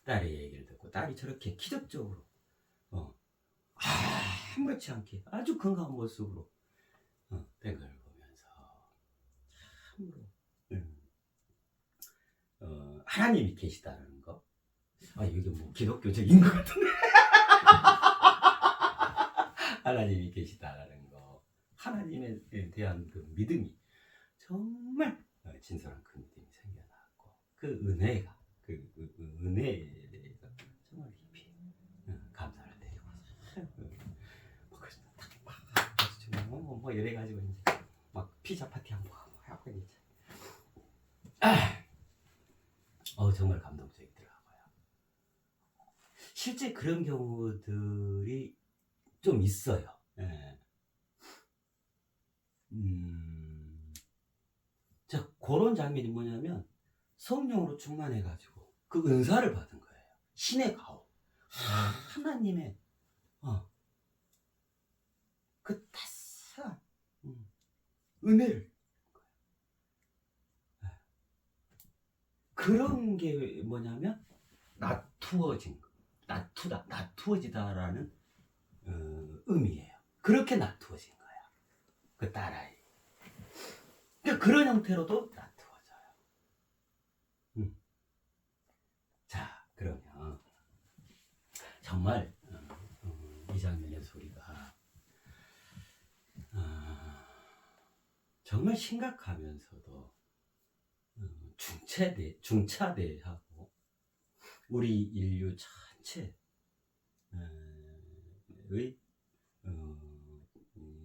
딸의 얘기를 듣고 딸이 저렇게 기적적으로 아무렇지 않게 아주 건강한 모습으로 된 걸 보면서 참으로 하나님이 계시다는 거. 이게 뭐 기독교적인 것 같은데. 하나님이 계시다라는 거. 하나님에 대한 그 믿음이 정말 진솔한 그 믿음이 생겨나고 그 은혜가 그 은혜에 대해서 정말 깊이 감사를 드리고 뭐 이래 가지고 이제 막 피자 파티 하고 이제 정말 감동적이더라고요. 실제 그런 경우들이 좀 있어요. 예. 자, 그런 장면이 뭐냐면 성령으로 충만해가지고 그 은사를 받은 거예요. 신의 가호. 하나님의 그 따스한 은혜를 그런 게 뭐냐면 낮투어지다라는 의미예요. 그렇게 낮투어진 거야. 그 딸아이. 그러니까 그런 형태로도 낮투어져요. 자, 그러면 정말 이 장면에서 우리가 정말 심각하면서도 중차대하고 우리 인류 전체의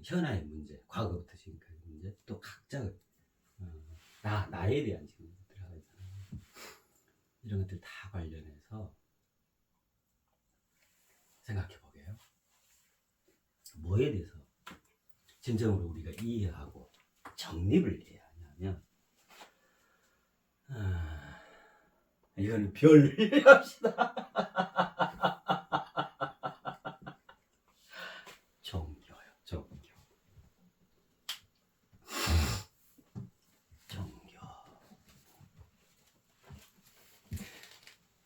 현아의 문제, 과거부터 지금까지 문제, 또 각자의 나에 대한 지금 들어가잖아요. 이런 것들 다 관련해서 생각해 보게요. 뭐에 대해서 진정으로 우리가 이해하고 정립을 해야 하냐면 이거는 별 합시다. 종교요. 종교.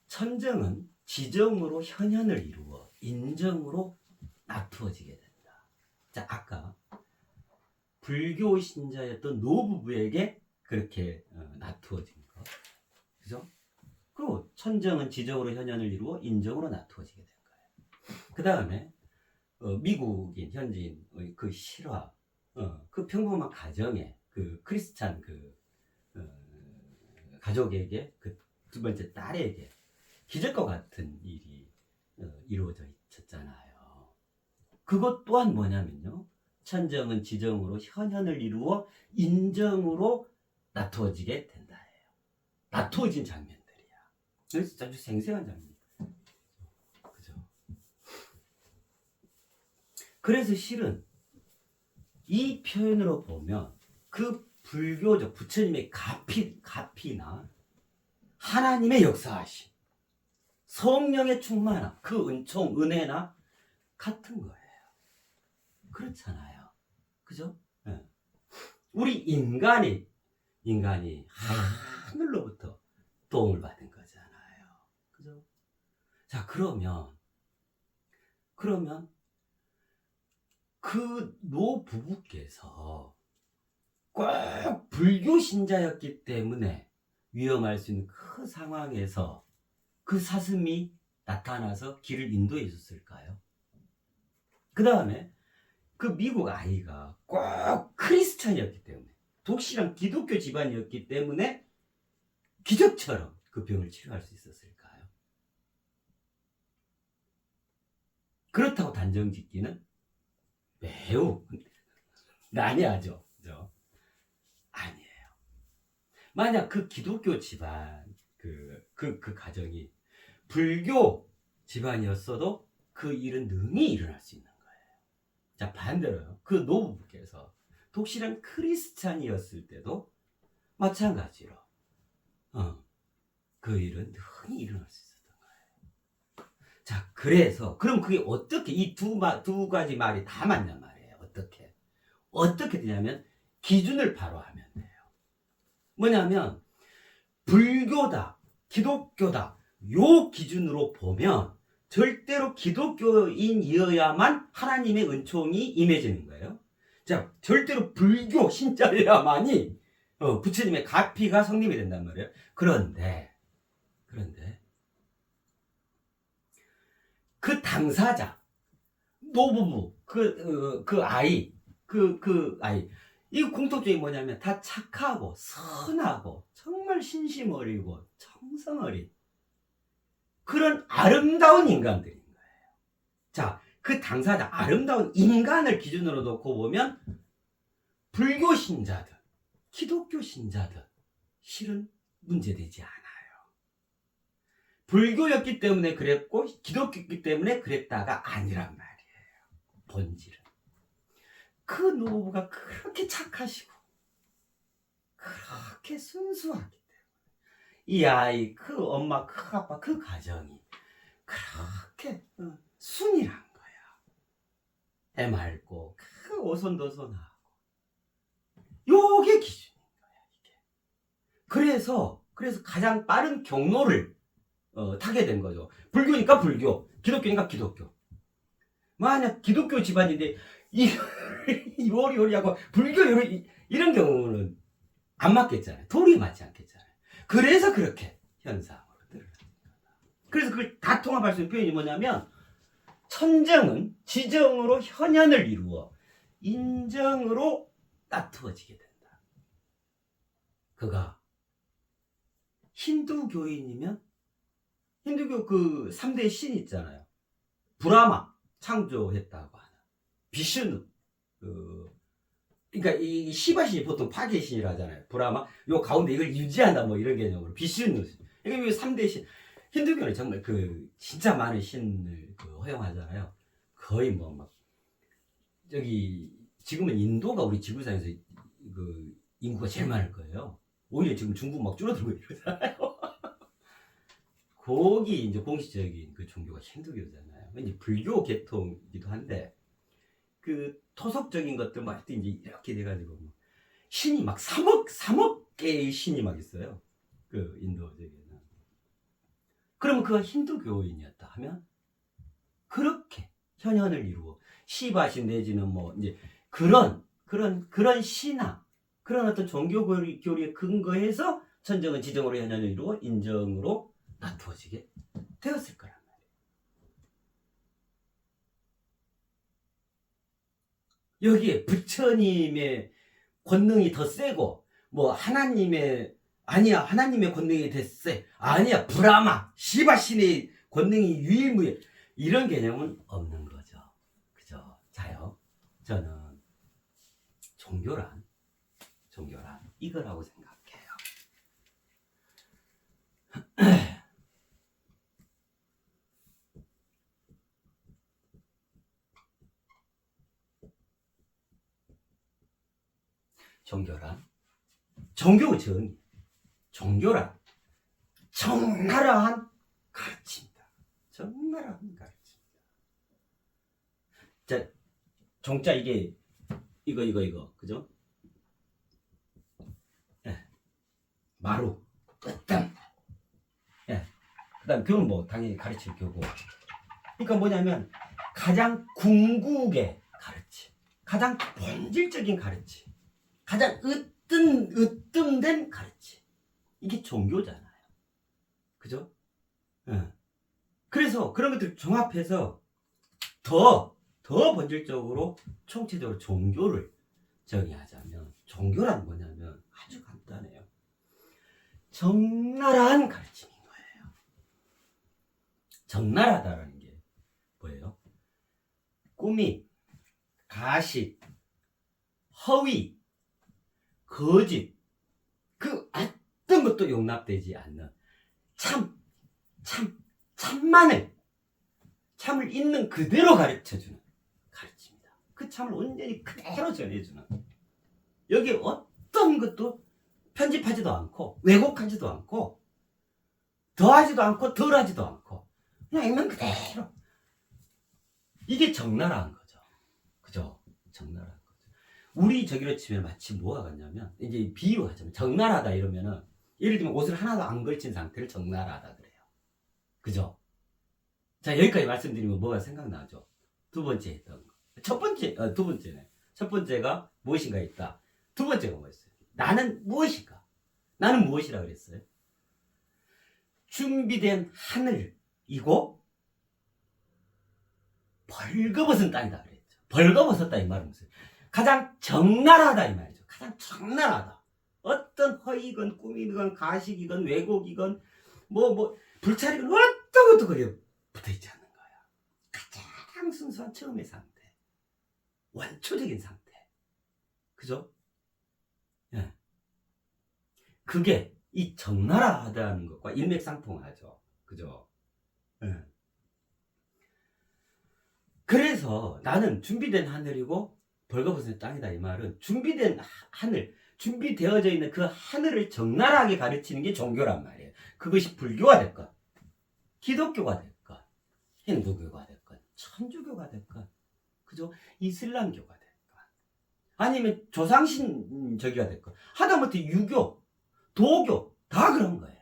천정은 지정으로 현현을 이루어 인정으로 낮추어지게 된다. 자, 아까 불교 신자였던 노부부에게 그렇게 낮추어진 거, 그죠? 그리고 천정은 지정으로 현현을 이루어 인정으로 낮추어지게 된 거예요. 그 다음에 미국인 현지인의 그 실화, 그 평범한 가정에 그 크리스찬 가족에게 그 두 번째 딸에게 기적과 같은 일이 이루어져 있었잖아요. 그것 또한 뭐냐면요, 천정은 지정으로 현현을 이루어 인정으로 나투어지게 된다예요. 나투어진 장면들이야. 그래서 아주 생생한 장면. 그죠? 그래서 실은 이 표현으로 보면 그 불교적 부처님의 가피나 하나님의 역사하심, 성령의 충만함, 그 은총, 은혜나 같은 거예요. 그렇잖아요. 그죠? 네. 우리 인간이 하늘로부터 도움을 받은 거잖아요. 그죠? 자, 그러면 그 노 부부께서 꼭 불교 신자였기 때문에 위험할 수 있는 그 상황에서 그 사슴이 나타나서 길을 인도해 줬을까요? 그 다음에 그 미국 아이가 꼭 크리스찬이었기 때문에, 독실한 기독교 집안이었기 때문에 기적처럼 그 병을 치료할 수 있었을까요? 그렇다고 단정 짓기는 매우 난해하죠. 그죠? 아니에요. 만약 그 기독교 집안, 그 가정이 불교 집안이었어도 그 일은 능히 일어날 수 있는 거예요. 자, 반대로요. 그 노부부께서 독실한 크리스찬이었을 때도 마찬가지로 그 일은 능히 일어날 수 있었던 거예요. 자, 그래서 그럼 그게 어떻게 이 두 가지 말이 다 맞냔 말이에요. 어떻게 되냐면 기준을 바로 하면 돼요. 뭐냐면 불교다, 기독교다, 요 기준으로 보면 절대로 기독교인이어야만 하나님의 은총이 임해지는 거예요. 자, 절대로 불교 신자여야만이 부처님의 가피가 성립이 된단 말이에요. 그런데 그 당사자, 노부부, 그 아이, 이 공통점이 뭐냐면 다 착하고 선하고 정말 신심 어리고 정성 어린 그런 아름다운 인간들인 거예요. 자, 그 당사자, 아름다운 인간을 기준으로 놓고 보면 불교 신자들, 기독교 신자들 실은 문제되지 않아요. 불교였기 때문에 그랬고 기독교였기 때문에 그랬다가 아니란 말이에요. 본질은. 그 노부가 그렇게 착하시고 그렇게 순수하기 때문에 이 아이, 그 엄마, 그 아빠, 그 가정이 그렇게 순이란 거야. 해맑고 그 오손도손하고 요게 기준인 거야, 이게. 그래서 가장 빠른 경로를 타게 된 거죠. 불교니까 불교, 기독교니까 기독교. 만약 기독교 집안인데 요리하고 불교 이런 경우는 안 맞겠잖아요. 도리 맞지 않겠잖아요. 그래서 그렇게 현상으로 드러납니다. 그래서 그걸 다 통합할 수 있는 표현이 뭐냐면 천정은 지정으로 현현을 이루어 인정으로 나투어지게 된다. 그가 힌두교인이면 힌두교 그 3대 신 있잖아요. 브라마 창조했다고 하는 비슈누, 그러니까 이 시바신이 보통 파괴신이라 하잖아요. 브라마, 요 가운데 이걸 유지한다 뭐 이런 개념으로 비슈누. 그러니까 3대 신. 힌두교는 정말 진짜 많은 신을 허용하잖아요. 거의 뭐 막 저기 지금은 인도가 우리 지구상에서 인구가 제일 많을 거예요. 오히려 지금 중국 막 줄어들고 이러잖아요. 거기 이제 공식적인 그 종교가 힌두교잖아요. 이제 불교 계통이기도 한데 그 토속적인 것들 막 이제 이렇게 돼가지고 뭐 신이 막 3억 개의 신이 막 있어요. 그 인도적에는. 그러면 그가 힌두교인이었다 하면 그렇게 현현을 이루어 시바신 내지는 뭐 이제 그런 신화, 그런 어떤 종교 교리에 근거해서 천정은 지정으로 현현을 이루어 인정으로 나투어지게 되었을 거란 말이에요. 여기에 부처님의 권능이 더 세고 뭐 하나님의 아니야 하나님의 권능이 더 세 아니야 브라마 시바신의 권능이 유일무이해 이런 개념은 없는 거죠. 그죠? 자요. 저는 종교란 이거라고 생각해요. 종교란 종교의 정의 종교란 적나라한 가르침이다. 적나라한 가르침. 자, 종자 이게 이거 그죠? 예. 마루 으뜸. 예. 그다음 교는 뭐 당연히 가르칠 교고. 그러니까 뭐냐면 가장 궁극의 가르침, 가장 본질적인 가르침, 가장 으뜸된 가르침. 이게 종교잖아요. 그죠? 예. 그래서 그런 것들 종합해서 더 본질적으로 총체적으로 종교를 정의하자면 종교란 뭐냐면 아주 간단해요. 적나라한 가르침인 거예요. 적나라하다라는 게 뭐예요? 꾸밈, 가식, 허위, 거짓 그 어떤 것도 용납되지 않는 참을 있는 그대로 가르쳐주는 가르침이다. 그 참을 온전히 그대로 전해주는 여기 어떤 것도 편집하지도 않고 왜곡하지도 않고 더하지도 않고 덜하지도 않고 그냥 있는 그대로 이게 적나라한 거죠. 그죠? 적나라한 거죠. 우리 저기로 치면 마치 뭐가 같냐면 이제 비유하자면 적나라하다 이러면은 예를 들면 옷을 하나도 안 걸친 상태를 적나라하다 그래요. 그죠? 자 여기까지 말씀드리면 뭐가 생각나죠? 두 번째 했던 거. 두 번째네. 첫 번째가 무엇인가 있다. 두 번째가 뭐였어요? 나는 무엇인가? 나는 무엇이라 그랬어요? 준비된 하늘이고 벌거벗은 땅이다 그랬죠. 벌거벗었다 이 말은 무슨? 가장 적나라하다 이 말이죠. 가장 적나라하다. 어떤 허위건 꾸미건 가식이건 왜곡이건 뭐 불찰이건 어떤 것도 거기에 붙어있지 않는 거야. 가장 순수한 처음의 상태. 원초적인 상태. 그죠? 예. 그게 이 적나라하다는 것과 일맥상통하죠. 그죠? 예. 그래서 나는 준비된 하늘이고 벌거벗은 땅이다 이 말은 준비된 하늘, 준비되어져 있는 그 하늘을 적나라하게 가르치는 게 종교란 말이에요. 그것이 불교가 됐건 기독교가 됐건 힌두교가 됐건 천주교가 됐건 그죠? 이슬람교가 됐건 아니면 조상신 저기가 됐건 하다못해 유교, 도교 다 그런 거예요.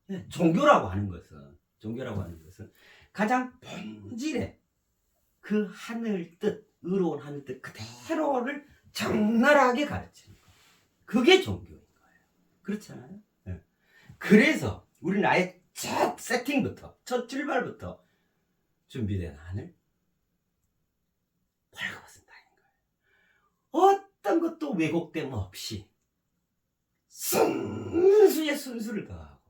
네, 종교라고 하는 것은 가장 본질의 그 하늘 뜻, 의로운 하늘 뜻 그대로를 적나라하게 가르치는 거. 그게 종교인 거예요. 그렇잖아요? 네. 그래서 우리는 아예 첫 세팅부터, 첫 출발부터 준비된 하늘, 벌거벗은 땅인 거예요. 어떤 것도 왜곡됨 없이 순수의 순수를 더하고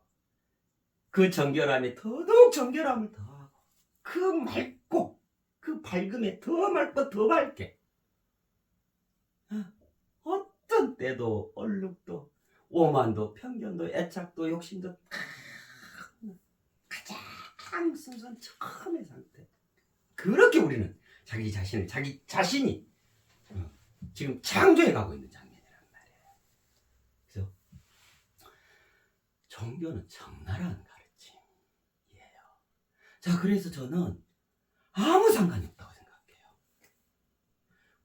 그 정결함에 더더욱 정결함을 더하고 그 맑고 그 밝음에 더 맑고 더 밝게 어떤 때도 얼룩도 오만도 편견도 애착도 욕심도 가장 순수한 처음의 상태. 그렇게 우리는 자기 자신이 지금 창조해 가고 있는 장면이란 말이에요. 그래서 종교는 적나라한 가르침이에요. 자, 그래서 저는 아무 상관이 없다고 생각해요.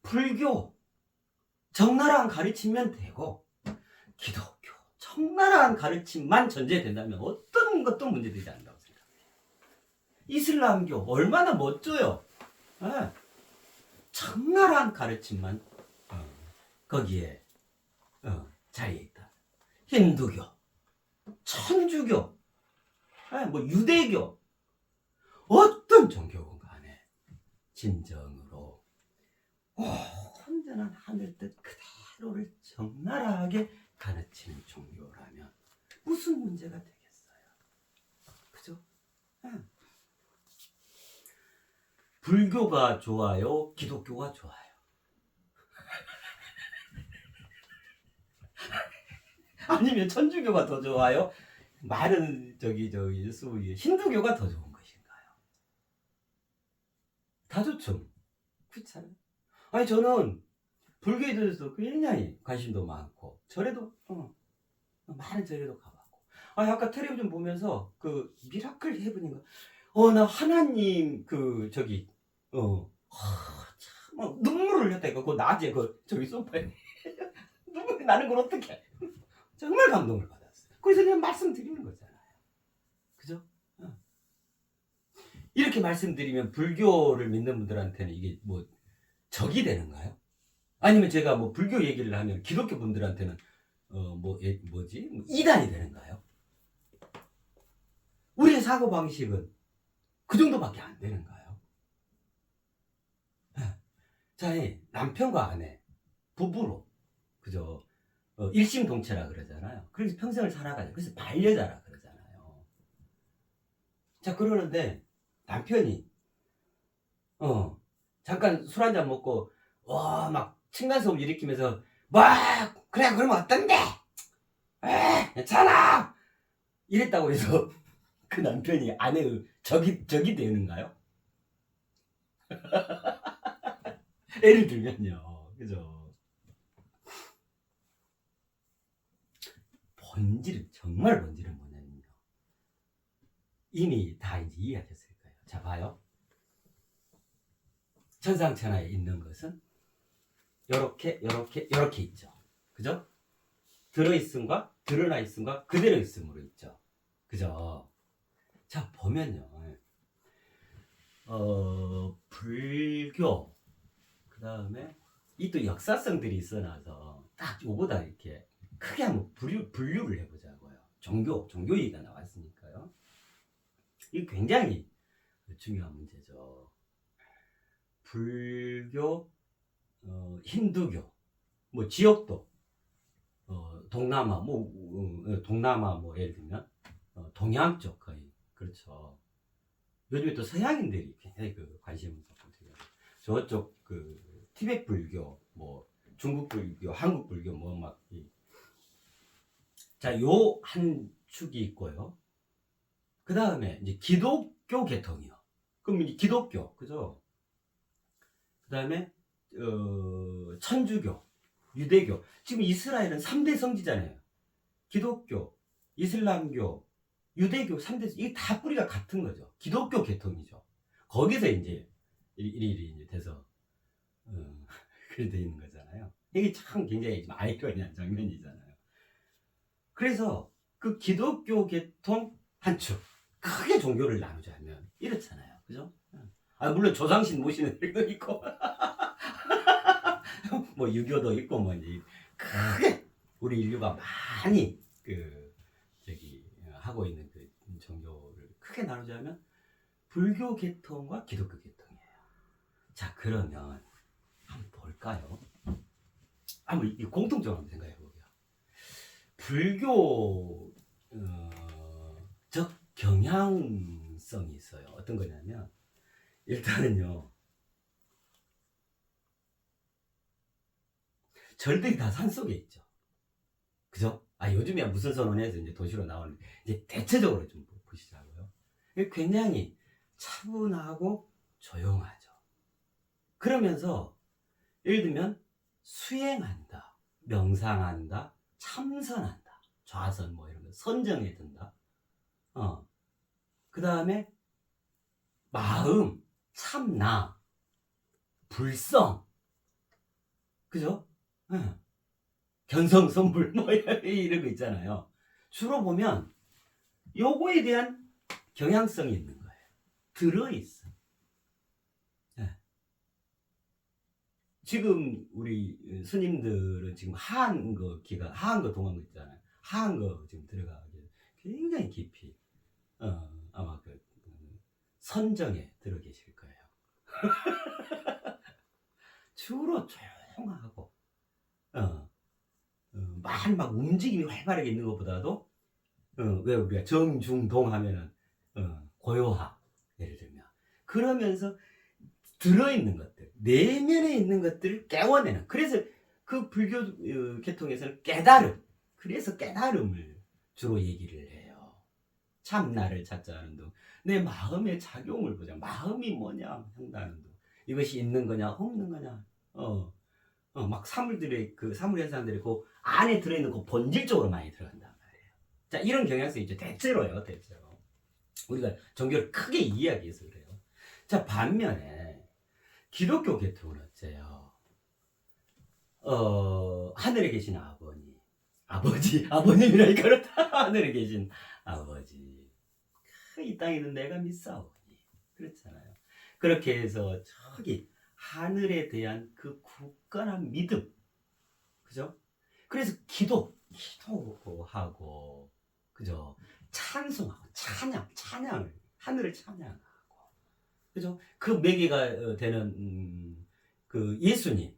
불교 적나라한 가르치면 되고 기독교 적나라한 가르침만 전제된다면 어떤 것도 문제되지 않는다고 생각해요. 이슬람교 얼마나 멋져요. 네. 적나라한 가르침만 거기에 자리에 있다. 힌두교, 천주교, 뭐 유대교 어떤 종교건 간에 진정으로 온전한 하늘 뜻 그대로를 적나라하게 가르치는 종교라면 무슨 문제가 되겠어요? 그죠? 응. 불교가 좋아요? 기독교가 좋아요? 아니면 천주교가 더 좋아요? 많은 저기 힌두교가 더 좋은 것인가요? 다 좋죠. 그렇잖아요. 아니 저는 불교에 대해서 굉장히 관심도 많고 절에도 많은 절에도 가봤고. 아니 아까 텔레비전 보면서 그 미라클 헤븐인가? 나 하나님 그 저기 참 눈물을 흘렸다니까. 그 낮에 그 저기 소파에 눈물이 나는 걸 어떻게? 정말 감동을 받았어요. 그래서 그냥 말씀드리는 거잖아요. 그죠? 이렇게 말씀드리면 불교를 믿는 분들한테는 이게 뭐 적이 되는가요? 아니면 제가 뭐 불교 얘기를 하면 기독교 분들한테는 뭐지? 이단이 되는가요? 우리의 사고 방식은 그 정도밖에 안 되는가요? 자, 남편과 아내, 부부로, 그죠? 일심동체라 그러잖아요. 그래서 평생을 살아가죠. 그래서 반려자라 그러잖아요. 자, 그러는데 남편이 잠깐 술 한잔 먹고 막 층간소음 일으키면서 그래 그러면 어떤데? 괜찮아 이랬다고 해서 그 남편이 아내의 적이 되는가요? 예를 들면요, 그죠? 정말 본질은 뭐냐면요, 이미 다 이제 이해하셨을 거예요. 자, 봐요. 천상천하에 있는 것은 요렇게 있죠. 그죠? 들어있음과 드러나 있음과 그대로 있음으로 있죠. 그죠? 자, 보면요. 불교, 그 다음에 이 또 역사성들이 있어놔서 딱 요거다 이렇게 크게 한번 분류를 해보자고요. 종교 얘기가 나왔으니까요. 이게 굉장히 중요한 문제죠. 불교, 힌두교, 뭐 지역도, 동남아, 동남아 예를 들면 동양 쪽 거의 그렇죠. 요즘에 또 서양인들이 굉장히 그 관심을 갖고 있어요. 저쪽 그 티베트 불교, 뭐 중국 불교, 한국 불교 자, 요 한 축이 있고요. 그 다음에 이제 기독교 계통이요. 그럼 이제 기독교, 그죠? 그 다음에 천주교, 유대교. 지금 이스라엘은 3대 성지잖아요. 기독교, 이슬람교, 유대교 3대, 이게 다 뿌리가 같은 거죠. 기독교 계통이죠. 거기서 이제 일이 이제 돼서 그렇게 돼 있는 거잖아요. 이게 참 굉장히 좀 아이러니한 장면이잖아요. 그래서 그 기독교 계통 한 축, 크게 종교를 나누자면 이렇잖아요. 그죠? 물론 조상신 모시는 거 있고 뭐 유교도 있고 뭐 이제 크게 우리 인류가 많이 하고 있는 그 종교를 크게 나누자면 불교 계통과 기독교 계통이에요. 자, 그러면 한번 볼까요? 한번 이 공통점을 한번 생각해 보게요. 불교 적 경향성이 있어요. 어떤 거냐면 일단은요, 절들이 다 산속에 있죠. 그죠? 요즘에 무슨 선언해서 이제 도시로 나오는데 이제 대체적으로 좀 보시자고요. 굉장히 차분하고 조용하죠. 그러면서 예를 들면 수행한다, 명상한다, 참선한다, 좌선 뭐 이런 거 선정에 든다. 그 다음에 마음, 참나, 불성, 그죠? 견성, 선불 뭐 이런 거 있잖아요. 주로 보면 요거에 대한 경향성이 있는 거예요. 들어있어. 지금 우리 스님들은 지금 하한거 동안거 있잖아요. 하한거 지금 들어가게 굉장히 깊이 아마 선정에 들어 계실 거예요. 주로 조용하고 막 움직임이 활발하게 있는 것보다도 왜 우리가 정중동 하면은 고요하 예를 들면 그러면서 들어있는 것들 내면에 있는 것들을 깨워내는 그래서 그 불교 계통에서는 깨달음 그래서 깨달음을 주로 얘기를 해요. 참나를 찾자는 둥 내 마음의 작용을 보자 마음이 뭐냐 한다는 둥 이것이 있는 거냐 없는 거냐 막 사물들의 그 사물 현상들이 그 안에 들어있는 그 본질적으로 많이 들어간단 말이에요. 자 이런 경향성이 있죠. 대체로요. 대체로 우리가 종교를 크게 이해하기 위해서 그래요. 자 반면에 기독교 계통은 어째요? 하늘에 계신 아버님이라니까 그렇다. 하늘에 계신 아버지 이 땅에 있는 내가 믿사오니 그렇잖아요. 그렇게 해서 저기 하늘에 대한 그 굳건한 믿음 그죠? 그래서 기도하고 그죠? 찬송하고 찬양을 하늘을 찬양하고 그죠? 그 매개가 되는 그 예수님에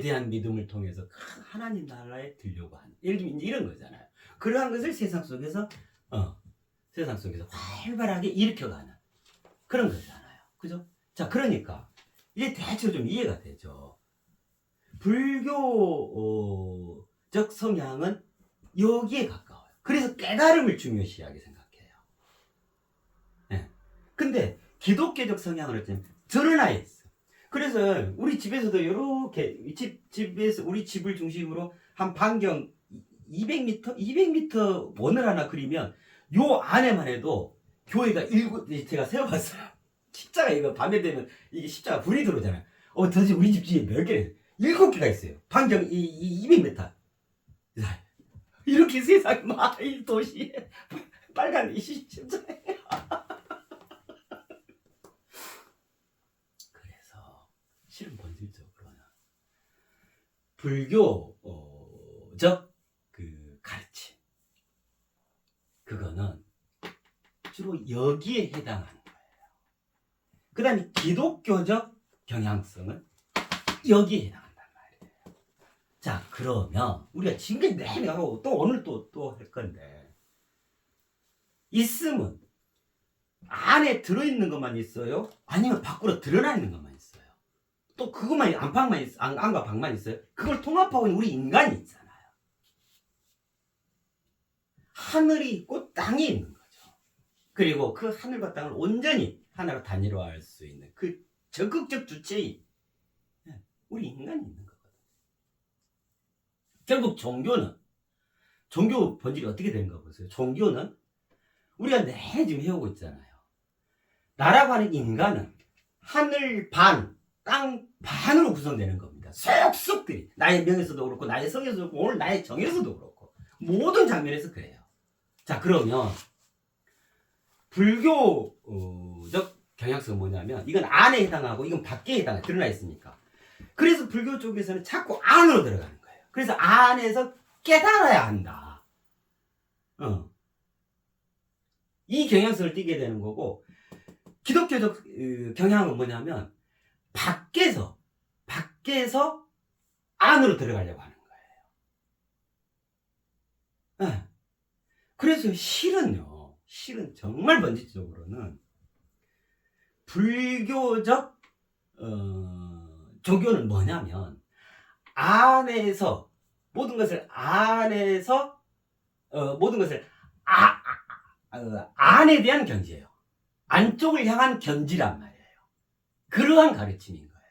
대한 믿음을 통해서 하나님 나라에 들려고 하는 예를 들면 이런 거잖아요. 그러한 것을 세상 속에서 활발하게 일으켜가는 그런 거잖아요. 그죠? 자, 그러니까 이게 대체로 좀 이해가 되죠. 불교적 성향은 여기에 가까워요. 그래서 깨달음을 중요시하게 생각해요. 네. 근데 기독교적 성향은 어쩌면 드러나 있어. 그래서 우리 집에서도 이렇게 집에서 우리 집을 중심으로 한 반경 200m 원을 하나 그리면 요 안에만 해도 교회가 제가 세워봤어요. 십자가 이거 밤에 되면 이게 십자가 불이 들어오잖아요. 도대체 우리 집 뒤에 몇 개? 7개가 있어요. 반경 200m. 이렇게 세상에 이 도시에 빨간 이 십자가에. 그래서 실은 본질적으로는 불교적 그 가르침 그거는 주로 여기에 해당하는 거예요. 그 다음에 기독교적 경향성은 여기에 해당한단 말이에요. 자 그러면 우리가 지금까지 내내 하고 또 오늘 또 할 건데 있으면 안에 들어있는 것만 있어요? 아니면 밖으로 드러나 있는 것만 있어요? 또 그것만 안과 밖만 있어요? 그걸 통합하고 있는 우리 인간이 있잖아요. 하늘이 있고 땅이 있는 거죠. 그리고 그 하늘과 땅을 온전히 하나로 단일화할 수 있는 그 적극적 주체인 우리 인간이 있는 거거든요. 결국 종교 본질이 어떻게 되는가 보세요. 종교는 우리가 내내 지금 해오고 있잖아요. 나라고 하는 인간은 하늘 반, 땅 반으로 구성되는 겁니다. 속속들이 나의 명에서도 그렇고 나의 성에서도 그렇고 오늘 나의 정에서도 그렇고 모든 장면에서 그래요. 자 그러면 불교적 경향성은 뭐냐면 이건 안에 해당하고 이건 밖에 해당해 드러나 있으니까 그래서 불교 쪽에서는 자꾸 안으로 들어가는 거예요. 그래서 안에서 깨달아야 한다. 이 경향성을 띠게 되는 거고 기독교적 경향은 뭐냐면 밖에서 안으로 들어가려고 하는 거예요. 그래서 실은 정말 본질적으로는 불교적 종교는 뭐냐면 안에서 모든 것을 안에 대한 견지예요. 안쪽을 향한 견지란 말이에요. 그러한 가르침인 거예요.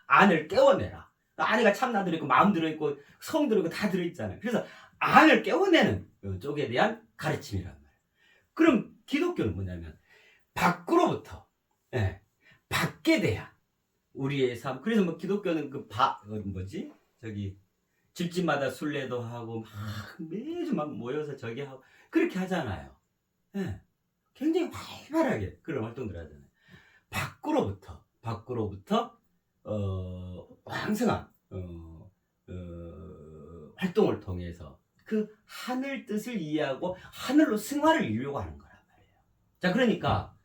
안을 깨워내라. 안에가 참나 들어있고 마음 들어있고 성 들어있고 다 들어있잖아요. 그래서 안을 깨워내는 쪽에 대한 가르침이란 말이에요. 그럼 기독교는 뭐냐면 밖으로부터 밖에 대한 우리의 삶. 그래서 뭐 기독교는 집집마다 순례도 하고 막 매주 막 모여서 저기 하고 그렇게 하잖아요. 굉장히 활발하게 그런 활동들을 하잖아요. 밖으로부터 왕성한 활동을 통해서 그 하늘 뜻을 이해하고 하늘로 승화를 이루려고 하는 거란 말이에요. 자 그러니까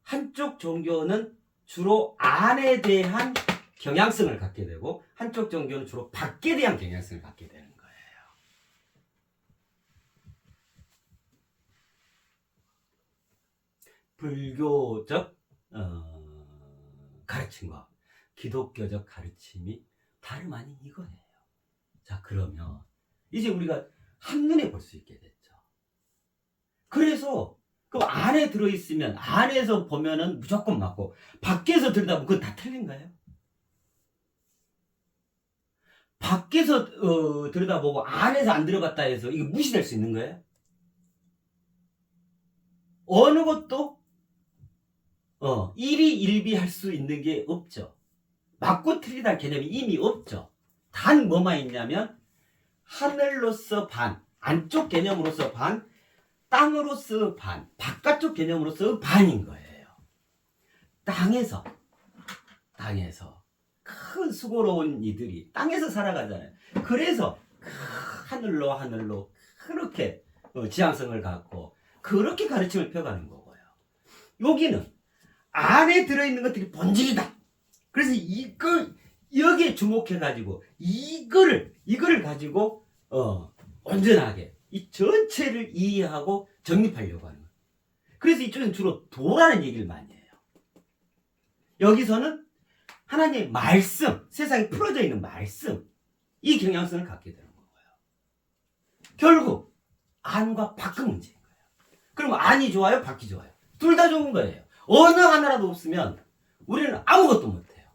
한쪽 종교는 주로 안에 대한 경향성을 갖게 되고 한쪽 종교는 주로 밖에 대한 경향성을 갖게 되는 거예요. 불교적 가르침과 기독교적 가르침이 다름 아닌 이거예요. 자, 그러면 이제 우리가 한눈에 볼 수 있게 됐죠. 그래서 그 안에 들어있으면 안에서 보면은 무조건 맞고 밖에서 들여다보면 그건 다 틀린 거예요. 밖에서 들여다보고 안에서 안 들어봤다 해서 이게 무시될 수 있는 거예요? 어느 것도 일희일비할 수 있는 게 없죠. 맞고 틀리다는 개념이 이미 없죠. 단 뭐만 있냐면 하늘로서 반, 안쪽 개념으로서 반, 땅으로서 반, 바깥쪽 개념으로서 반인 거예요. 땅에서 큰 수고로운 이들이 땅에서 살아가잖아요. 그래서 하늘로 그렇게 지향성을 갖고 그렇게 가르침을 펴가는 거고요. 여기는 안에 들어있는 것들이 본질이다. 그래서 여기에 주목해가지고 이거를 가지고 온전하게 이 전체를 이해하고 정립하려고 하는 거예요. 그래서 이쪽에서는 주로 도라는 얘기를 많이 해요. 여기서는 하나님의 말씀, 세상에 풀어져 있는 말씀, 이 경향성을 갖게 되는 거예요. 결국 안과 밖의 문제인 거예요. 그럼 안이 좋아요? 밖이 좋아요? 둘 다 좋은 거예요. 어느 하나라도 없으면 우리는 아무것도 못해요.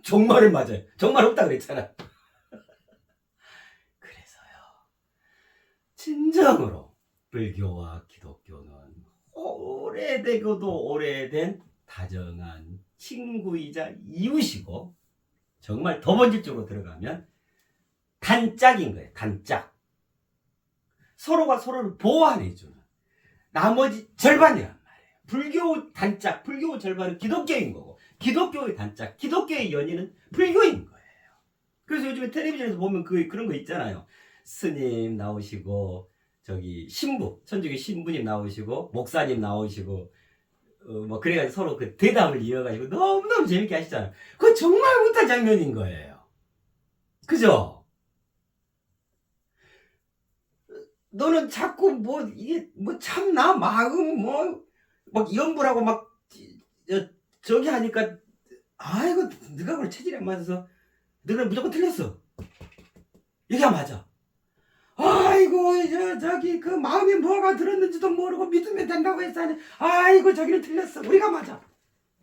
정말은 맞아요. 정말 없다 그랬잖아. 그래서요, 진정으로 불교와 기독교는 오래되고도 오래된 다정한 친구이자 이웃이고, 정말 더 본질적으로 들어가면 단짝인 거예요. 단짝. 서로가 서로를 보완해주는 나머지 절반이란 말이에요. 불교 단짝, 불교 절반은 기독교인 거고, 기독교의 단짝, 기독교의 연인은 불교인 거예요. 그래서 요즘에 텔레비전에서 보면 그런 거 있잖아요. 스님 나오시고, 신부, 천주교 신부님 나오시고, 목사님 나오시고, 뭐 그래가지고 서로 그 대담을 이어가지고 너무너무 재밌게 하시잖아요. 그거 정말 못한 장면인 거예요. 그죠? 너는 자꾸 이게 참나 마음 막 연불하고 막 저기 하니까, 아이고 네가 그걸 체질이 안 맞아서 너는 무조건 틀렸어. 이게 안 맞아. 아이고 저기 그 마음에 뭐가 들었는지도 모르고 믿으면 된다고 했어. 아이고 저기는 틀렸어. 우리가 맞아.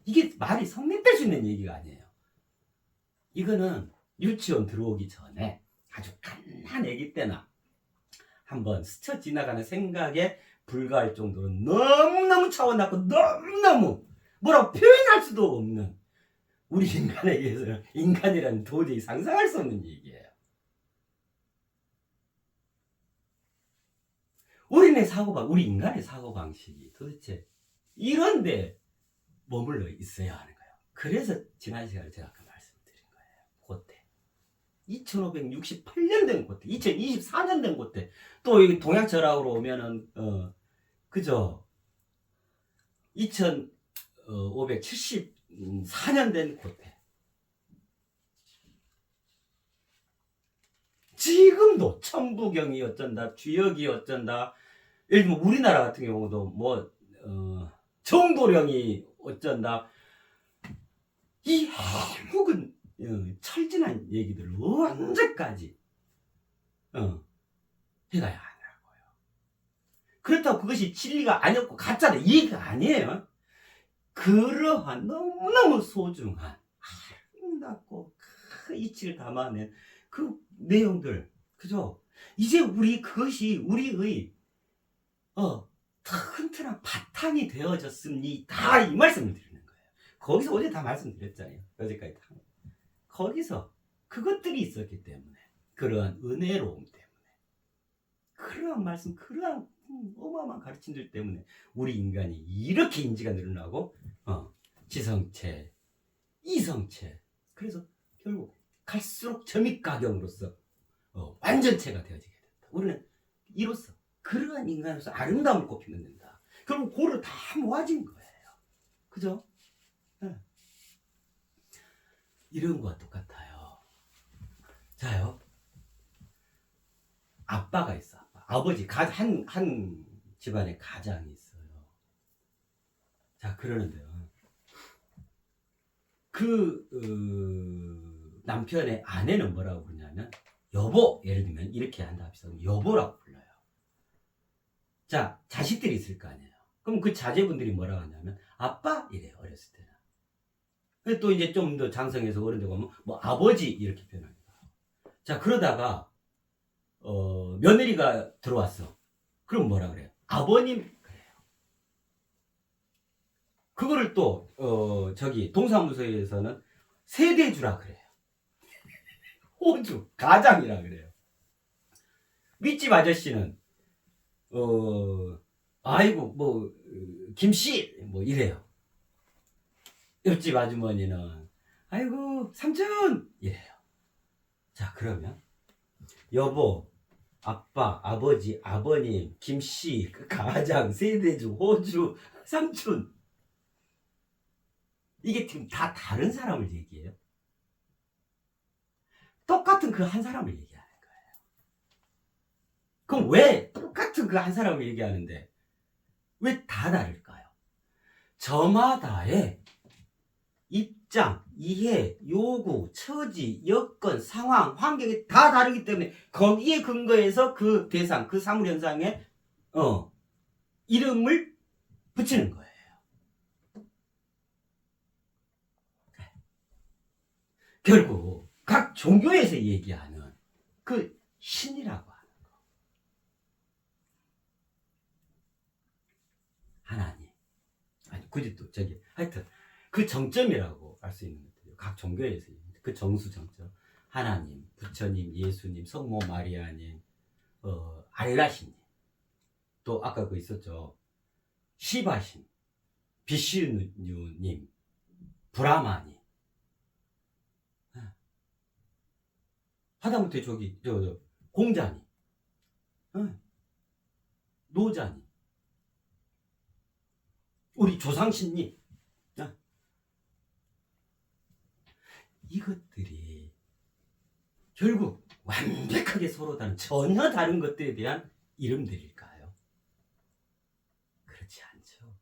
이게 말이 성립될 수 있는 얘기가 아니에요. 이거는 유치원 들어오기 전에 아주 갓난 애기 때나 한번 스쳐 지나가는 생각에 불과할 정도로 너무너무 차원났고 너무너무 뭐라고 표현할 수도 없는, 우리 인간에게서는 인간이라는 도저히 상상할 수 없는 얘기예요. 우리 인간의 사고방식이 도대체 이런데 머물러 있어야 하는 거예요. 그래서 지난 시간에 제가 아까 말씀드린 거예요. 그때 2568년 된 그때, 2024년 된 그때, 또 여기 동양철학으로 오면은 그죠, 2574년 된 그때, 지금도 천부경이 어쩐다, 주역이 어쩐다, 예를 들면 우리나라 같은 경우도 정도령이 어쩐다, 이 한국은 철진한 얘기들을 언제까지 해가야 하냐고요. 그렇다고 그것이 진리가 아니었고 가짜다, 이 얘기가 아니에요. 그러한 너무너무 소중한 아름답고 큰 이치를 담아낸 그 내용들, 그죠? 이제 그것이 우리의 튼튼한 바탕이 되어졌습니다, 이 말씀을 드리는 거예요. 거기서 어제 다 말씀드렸잖아요. 여기까지 다. 거기서 그것들이 있었기 때문에, 그러한 은혜로움 때문에, 그러한 말씀, 그러한 어마어마한 가르침들 때문에 우리 인간이 이렇게 인지가 늘어나고 지성체, 이성체, 그래서 결국 갈수록 점입가경으로서 완전체가 되어지게 된다. 우리는 이로써 그러한 인간으로서 아름다움을 꼽히면 된다. 그럼 고를 다 모아진 거예요. 그죠? 네. 이런 거와 똑같아요. 자요. 아빠가 있어. 아버지, 한 집안에 가장이 있어요. 자, 그러는데요. 남편의 아내는 뭐라고 부르냐면, 여보, 예를 들면 이렇게 한다 합시다. 여보라고 불러요. 자, 자식들이 있을 거 아니에요. 그럼 그 자제분들이 뭐라고 하냐면, 아빠? 이래요, 어렸을 때는. 근데 또 이제 좀 더 장성해서 어른 되고 하면, 뭐, 아버지, 이렇게 표현합니다. 자, 그러다가, 며느리가 들어왔어. 그럼 뭐라 그래요? 아버님? 그래요. 그거를 또, 동사무소에서는 세대주라 그래요. 호주, 가장이라 그래요. 밑집 아저씨는, 아이고, 뭐, 김씨! 뭐 이래요. 옆집 아주머니는, 아이고, 삼촌! 이래요. 자, 그러면, 여보, 아빠, 아버지, 아버님, 김씨, 가장, 세대주, 호주, 삼촌. 이게 지금 다 다른 사람을 얘기해요. 똑같은 그 한 사람을 얘기하는 거예요. 그럼 왜 똑같은 그 한 사람을 얘기하는데 왜 다 다를까요? 저마다의 입장, 이해, 요구, 처지, 여건, 상황, 환경이 다 다르기 때문에 거기에 근거해서 그 대상, 그 사물현상에 이름을 붙이는 거예요. 결국 각 종교에서 얘기하는 그 신이라고 하는 거, 하나님, 아니 굳이 또 하여튼 그 정점이라고 할 수 있는 것들이요. 각 종교에서 그 정수 정점, 하나님, 부처님, 예수님, 성모 마리아님, 알라신님, 또 아까 그 있었죠, 시바신, 비슈누님, 브라마님, 하다못해 공자님, 노자님, 우리 조상신님, 이것들이 결국 완벽하게 서로 다른, 전혀 다른 것들에 대한 이름들일까요? 그렇지 않죠.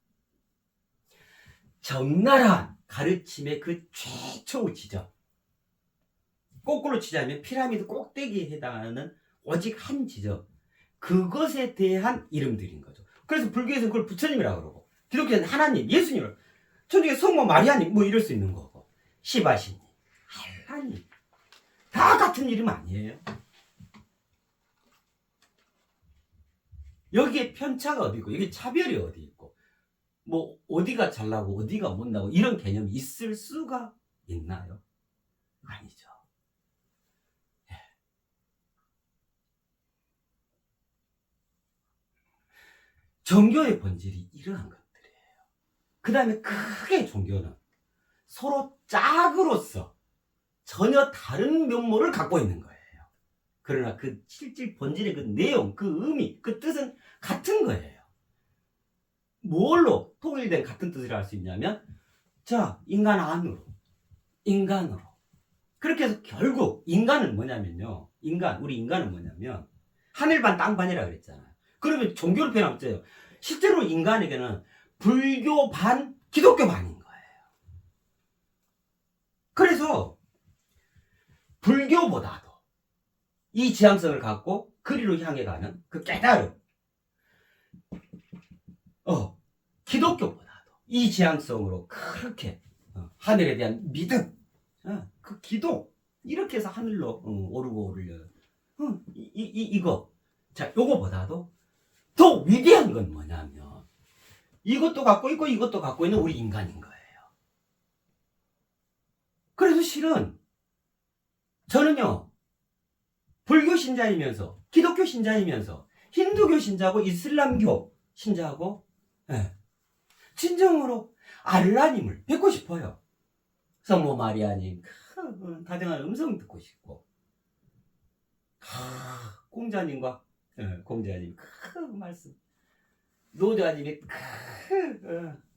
적나라한 가르침의 그 최초 지점, 거꾸로 치자면 피라미드 꼭대기에 해당하는 오직 한 지점, 그것에 대한 이름들인 거죠. 그래서 불교에서는 그걸 부처님이라고 그러고, 기독교는 하나님, 예수님을, 천주교 성모 마리아님 뭐 이럴 수 있는 거고, 시바신님, 알라님, 다 같은 이름 아니에요. 여기에 편차가 어디 있고, 여기 차별이 어디 있고, 뭐 어디가 잘나고 어디가 못나고 이런 개념이 있을 수가 있나요? 아니죠. 예. 종교의 본질이 이러한 것들이에요. 그 다음에 크게 종교는 서로 짝으로서 전혀 다른 면모를 갖고 있는 거예요. 그러나 그 실질 본질의 그 내용, 그 의미, 그 뜻은 같은 거예요. 뭘로 통일된 같은 뜻을 할 수 있냐면, 자, 인간 안으로, 인간으로. 그렇게 해서 결국 인간은 뭐냐면요, 우리 인간은 뭐냐면 하늘반 땅반이라 그랬잖아요. 그러면 종교를 표현하면 실제로 인간에게는 불교 반, 기독교 반인 거예요. 그래서 불교보다도 이 지향성을 갖고 그리로 향해 가는 그 깨달음, 기독교보다도 이 지향성으로 그렇게 하늘에 대한 믿음, 그 기도, 이렇게 해서 하늘로 오르고 오르려, 이거, 자, 요거보다도 더 위대한 건 뭐냐면 이것도 갖고 있고 이것도 갖고 있는 우리 인간인 거예요. 그래서 실은 저는요, 불교 신자이면서 기독교 신자이면서 힌두교 신자고 이슬람교 신자고, 진정으로 알라님을 뵙고 싶어요. 성모 마리아님 다정한 음성 듣고 싶고, 공자님과 공자님 말씀, 노자님의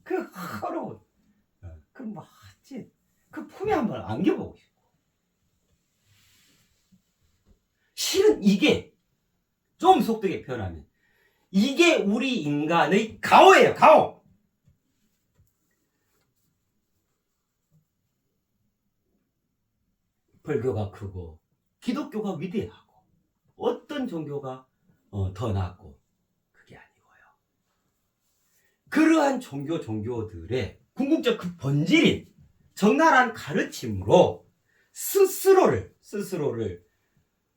그 허로운 그 멋진 그 품에 한번 안겨보고 싶고. 실은 이게 좀 속되게 표현하면 이게 우리 인간의 가오예요. 가오. 불교가 크고 기독교가 위대하고 어떤 종교가 더 낫고 그게 아니고요. 그러한 종교들의 궁극적 그 본질인 적나라한 가르침으로 스스로를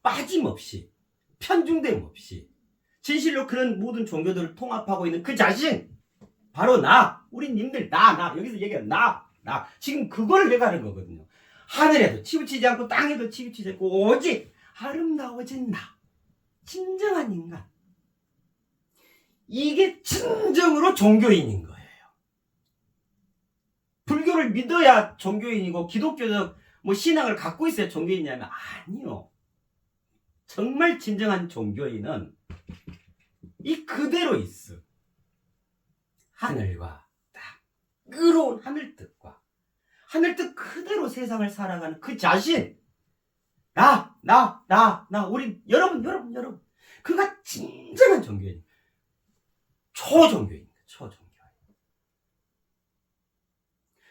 빠짐없이 편중됨 없이 진실로 그런 모든 종교들을 통합하고 있는 그 자신, 바로 나, 우리 님들 나 여기서 얘기하는 나 지금 그걸 내가 하는 거거든요. 하늘에도 치우치지 않고 땅에도 치우치지 않고 오직 아름다워진 나, 진정한 인간. 이게 진정으로 종교인인 거예요. 불교를 믿어야 종교인이고 기독교적 신앙을 갖고 있어야 종교인이냐면 아니요. 정말 진정한 종교인은 이 그대로 있어. 하늘과 딱 의로운 하늘뜻과 하늘뜻 그대로 세상을 살아가는 그 자신, 나 우리 여러분 그가 진정한 종교인, 초종교인.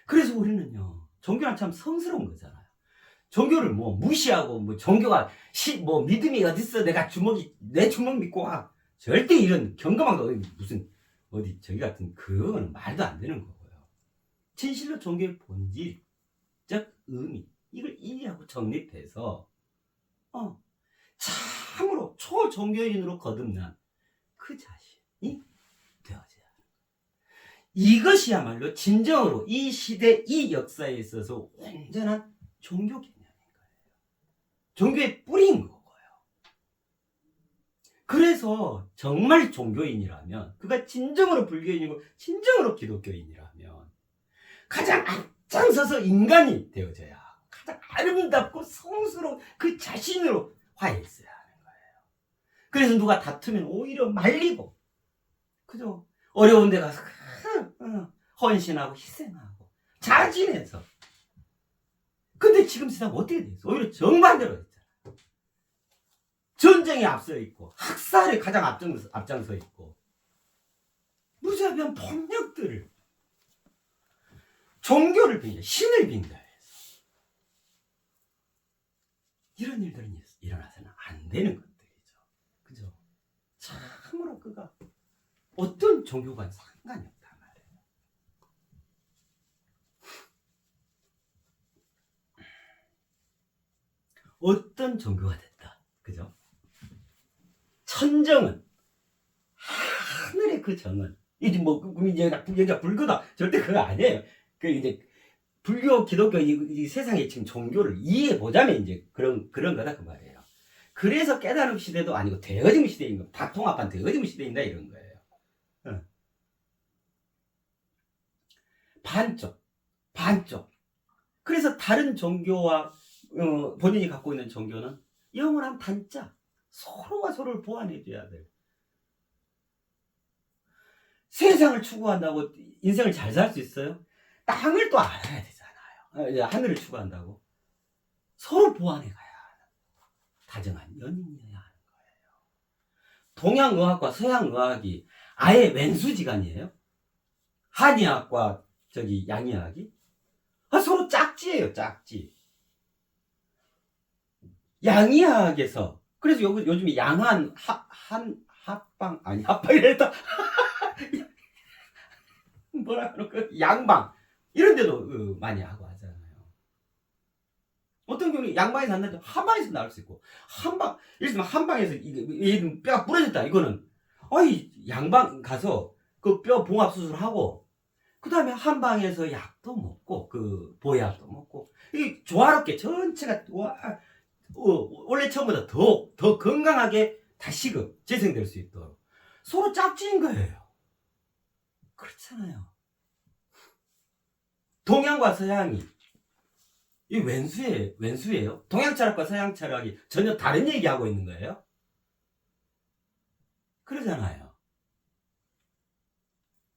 그래서 우리는요, 종교란 참 성스러운 거잖아요. 종교를 무시하고 종교가 믿음이 어딨어, 내 주먹 믿고 와, 절대 이런 경건한 거 무슨 어디 저기 같은 그거는 말도 안 되는 거고요. 진실로 종교의 본질, 즉 의미, 이걸 이해하고 정립해서 참으로 초종교인으로 거듭난 그 자신이 되어져야 합니다. 이것이야말로 진정으로 이 시대, 이 역사에 있어서 온전한 종교 개념인 거예요. 종교의 뿌리인 거고요. 그래서 정말 종교인이라면, 그가 진정으로 불교인이고 진정으로 기독교인이라면 가장 앞장서서 인간이 되어져야 하고 가장 아름답고 성스러운 그 자신으로 화해했어야 하는 거예요. 그래서 누가 다투면 오히려 말리고, 그죠? 어려운 데 가서 헌신하고 희생하고 자진해서. 근데 지금 세상 어떻게 돼 있어? 오히려 정반대로 했잖아. 전쟁에 앞서 있고 학살에 가장 앞장서 있고 무자비한 폭력들을, 종교를 빙자, 신을 빙자해서 이런 일들은 일어나서는 안 되는 것들이죠. 그죠? 참으로 그가 어떤 종교와는 상관이 없단 말이에요. 어떤 종교가 됐다. 그죠? 천정은, 하늘의 그 정은, 이제 여기가 불교다, 절대 그거 아니에요. 그 이제 불교, 기독교 이 세상의 지금 종교를 이해해 보자면 이제 그런 거다 그 말이에요. 그래서 깨달음 시대도 아니고 대어짐 시대인 거, 다 통합한 대어짐 시대인다 이런 거예요. 반쪽. 그래서 다른 종교와 본인이 갖고 있는 종교는 영원한 단자. 서로가 서로를 보완해줘야 돼. 세상을 추구한다고 인생을 잘 살 수 있어요? 땅을 또 알아야 되잖아요. 하늘을 추구한다고 서로 보완해 가야 하는 다정한 연인이어야 하는 거예요. 동양의학과 서양의학이 아예 왼수지간이에요. 한의학과 양의학이 서로 짝지예요. 짝지. 양의학에서, 그래서 요즘에 양한 합방, 아니 합방이랬다. 뭐라 그럴까? 양방 이런 데도 많이 하고 하잖아요. 어떤 경우는 양방에서 안 나도 한방에서 나올 수 있고, 예를 들면 한방에서 뼈가 부러졌다, 이거는 양방 가서 그 뼈 봉합 수술하고 그 다음에 한방에서 약도 먹고 그 보약도 먹고, 이 조화롭게 전체가 원래 처음보다 더 건강하게 다시금 재생될 수 있도록 서로 짝지인 거예요. 그렇잖아요. 동양과 서양이 이 왼수예요. 동양 철학과 서양 철학이 전혀 다른 얘기하고 있는 거예요. 그러잖아요.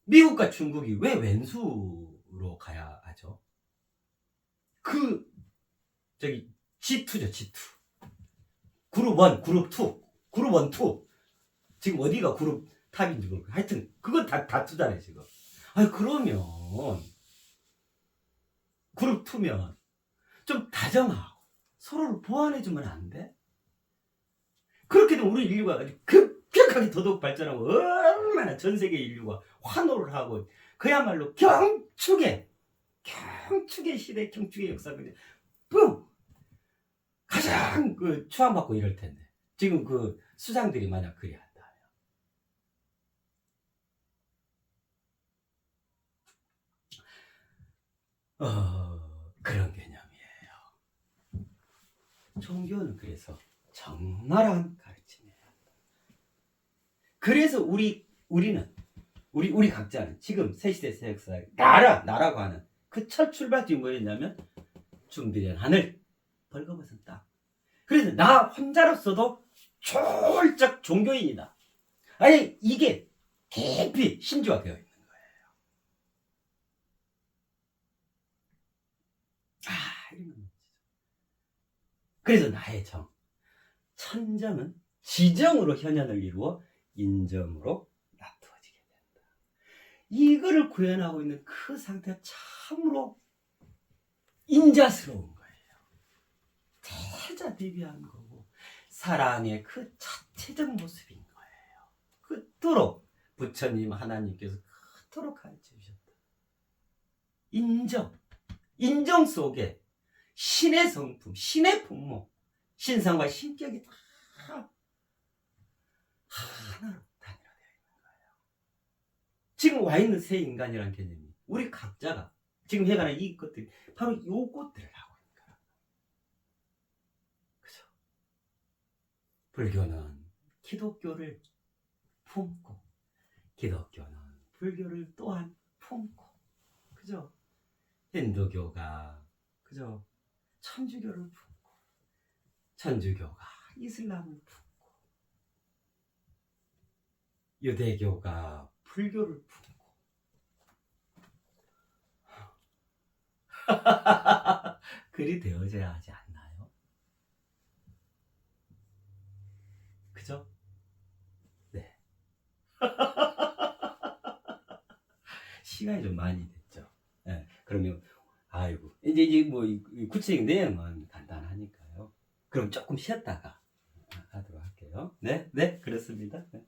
미국과 중국이 왜 왼수로 가야 하죠? 그 저기 G2죠, G2. 그룹 1, 그룹 2, 그룹 1, 2. 지금 어디가 그룹 탑인지 모르고 하여튼 그건 다 투자네 지금. 아니 그러면 그룹 2면 좀 다정하고 서로를 보완해주면 안 돼? 그렇게 되면 우리 인류가 아주 급격하게 더더욱 발전하고 얼마나 전 세계 인류가 환호를 하고 그야말로 경축의 시대, 경축의 역사 그냥 뿡 가장 그 추앙받고 이럴 텐데 지금 그 수장들이 만약 그리 한다면 그런 개념이에요. 종교는 그래서 적나라한 가르침이에요. 그래서 우리는 우리 각자는 지금 새시대 새역사 나라고 하는 그 첫 출발점이 뭐였냐면 준비된 하늘 벌거벗은 땅. 그래서 나 혼자로서도 초월적 종교인이다. 아니 이게 깊이 심지화되어 있는 거예요. 이런 건 그래서 나의 정 천정은 지정으로 현현을 이루어 인정으로 놔두어지게 된다. 이거를 구현하고 있는 그 상태가 참으로 인자스러운 거예요. 태자비비한 거고 사랑의 그 자체적 모습인 거예요. 그토록 부처님 하나님께서 그토록 가르쳐 주셨다. 인정 속에 신의 성품, 신의 분모, 신상과 신격이 다 하나로 단일화되어 있는 거예요. 지금 와 있는 새 인간이라는 개념이 우리 각자가 지금 해가는 이 것들 바로 요것들을 하고 있는 거예요. 그죠? 불교는 기독교를 품고 기독교는 불교를 또한 품고 그죠? 힌두교가 그죠? 천주교를 품고 천주교가 이슬람을 품고 유대교가 불교를 품고 그리 되어져야 하지 않나요? 그죠? 네. 시간이 좀 많이 됐죠. 네. 그러면 아이고 이제 뭐 구체적인 내용은 간단하니까요. 그럼 조금 쉬었다가 하도록 할게요. 네, 그렇습니다. 네.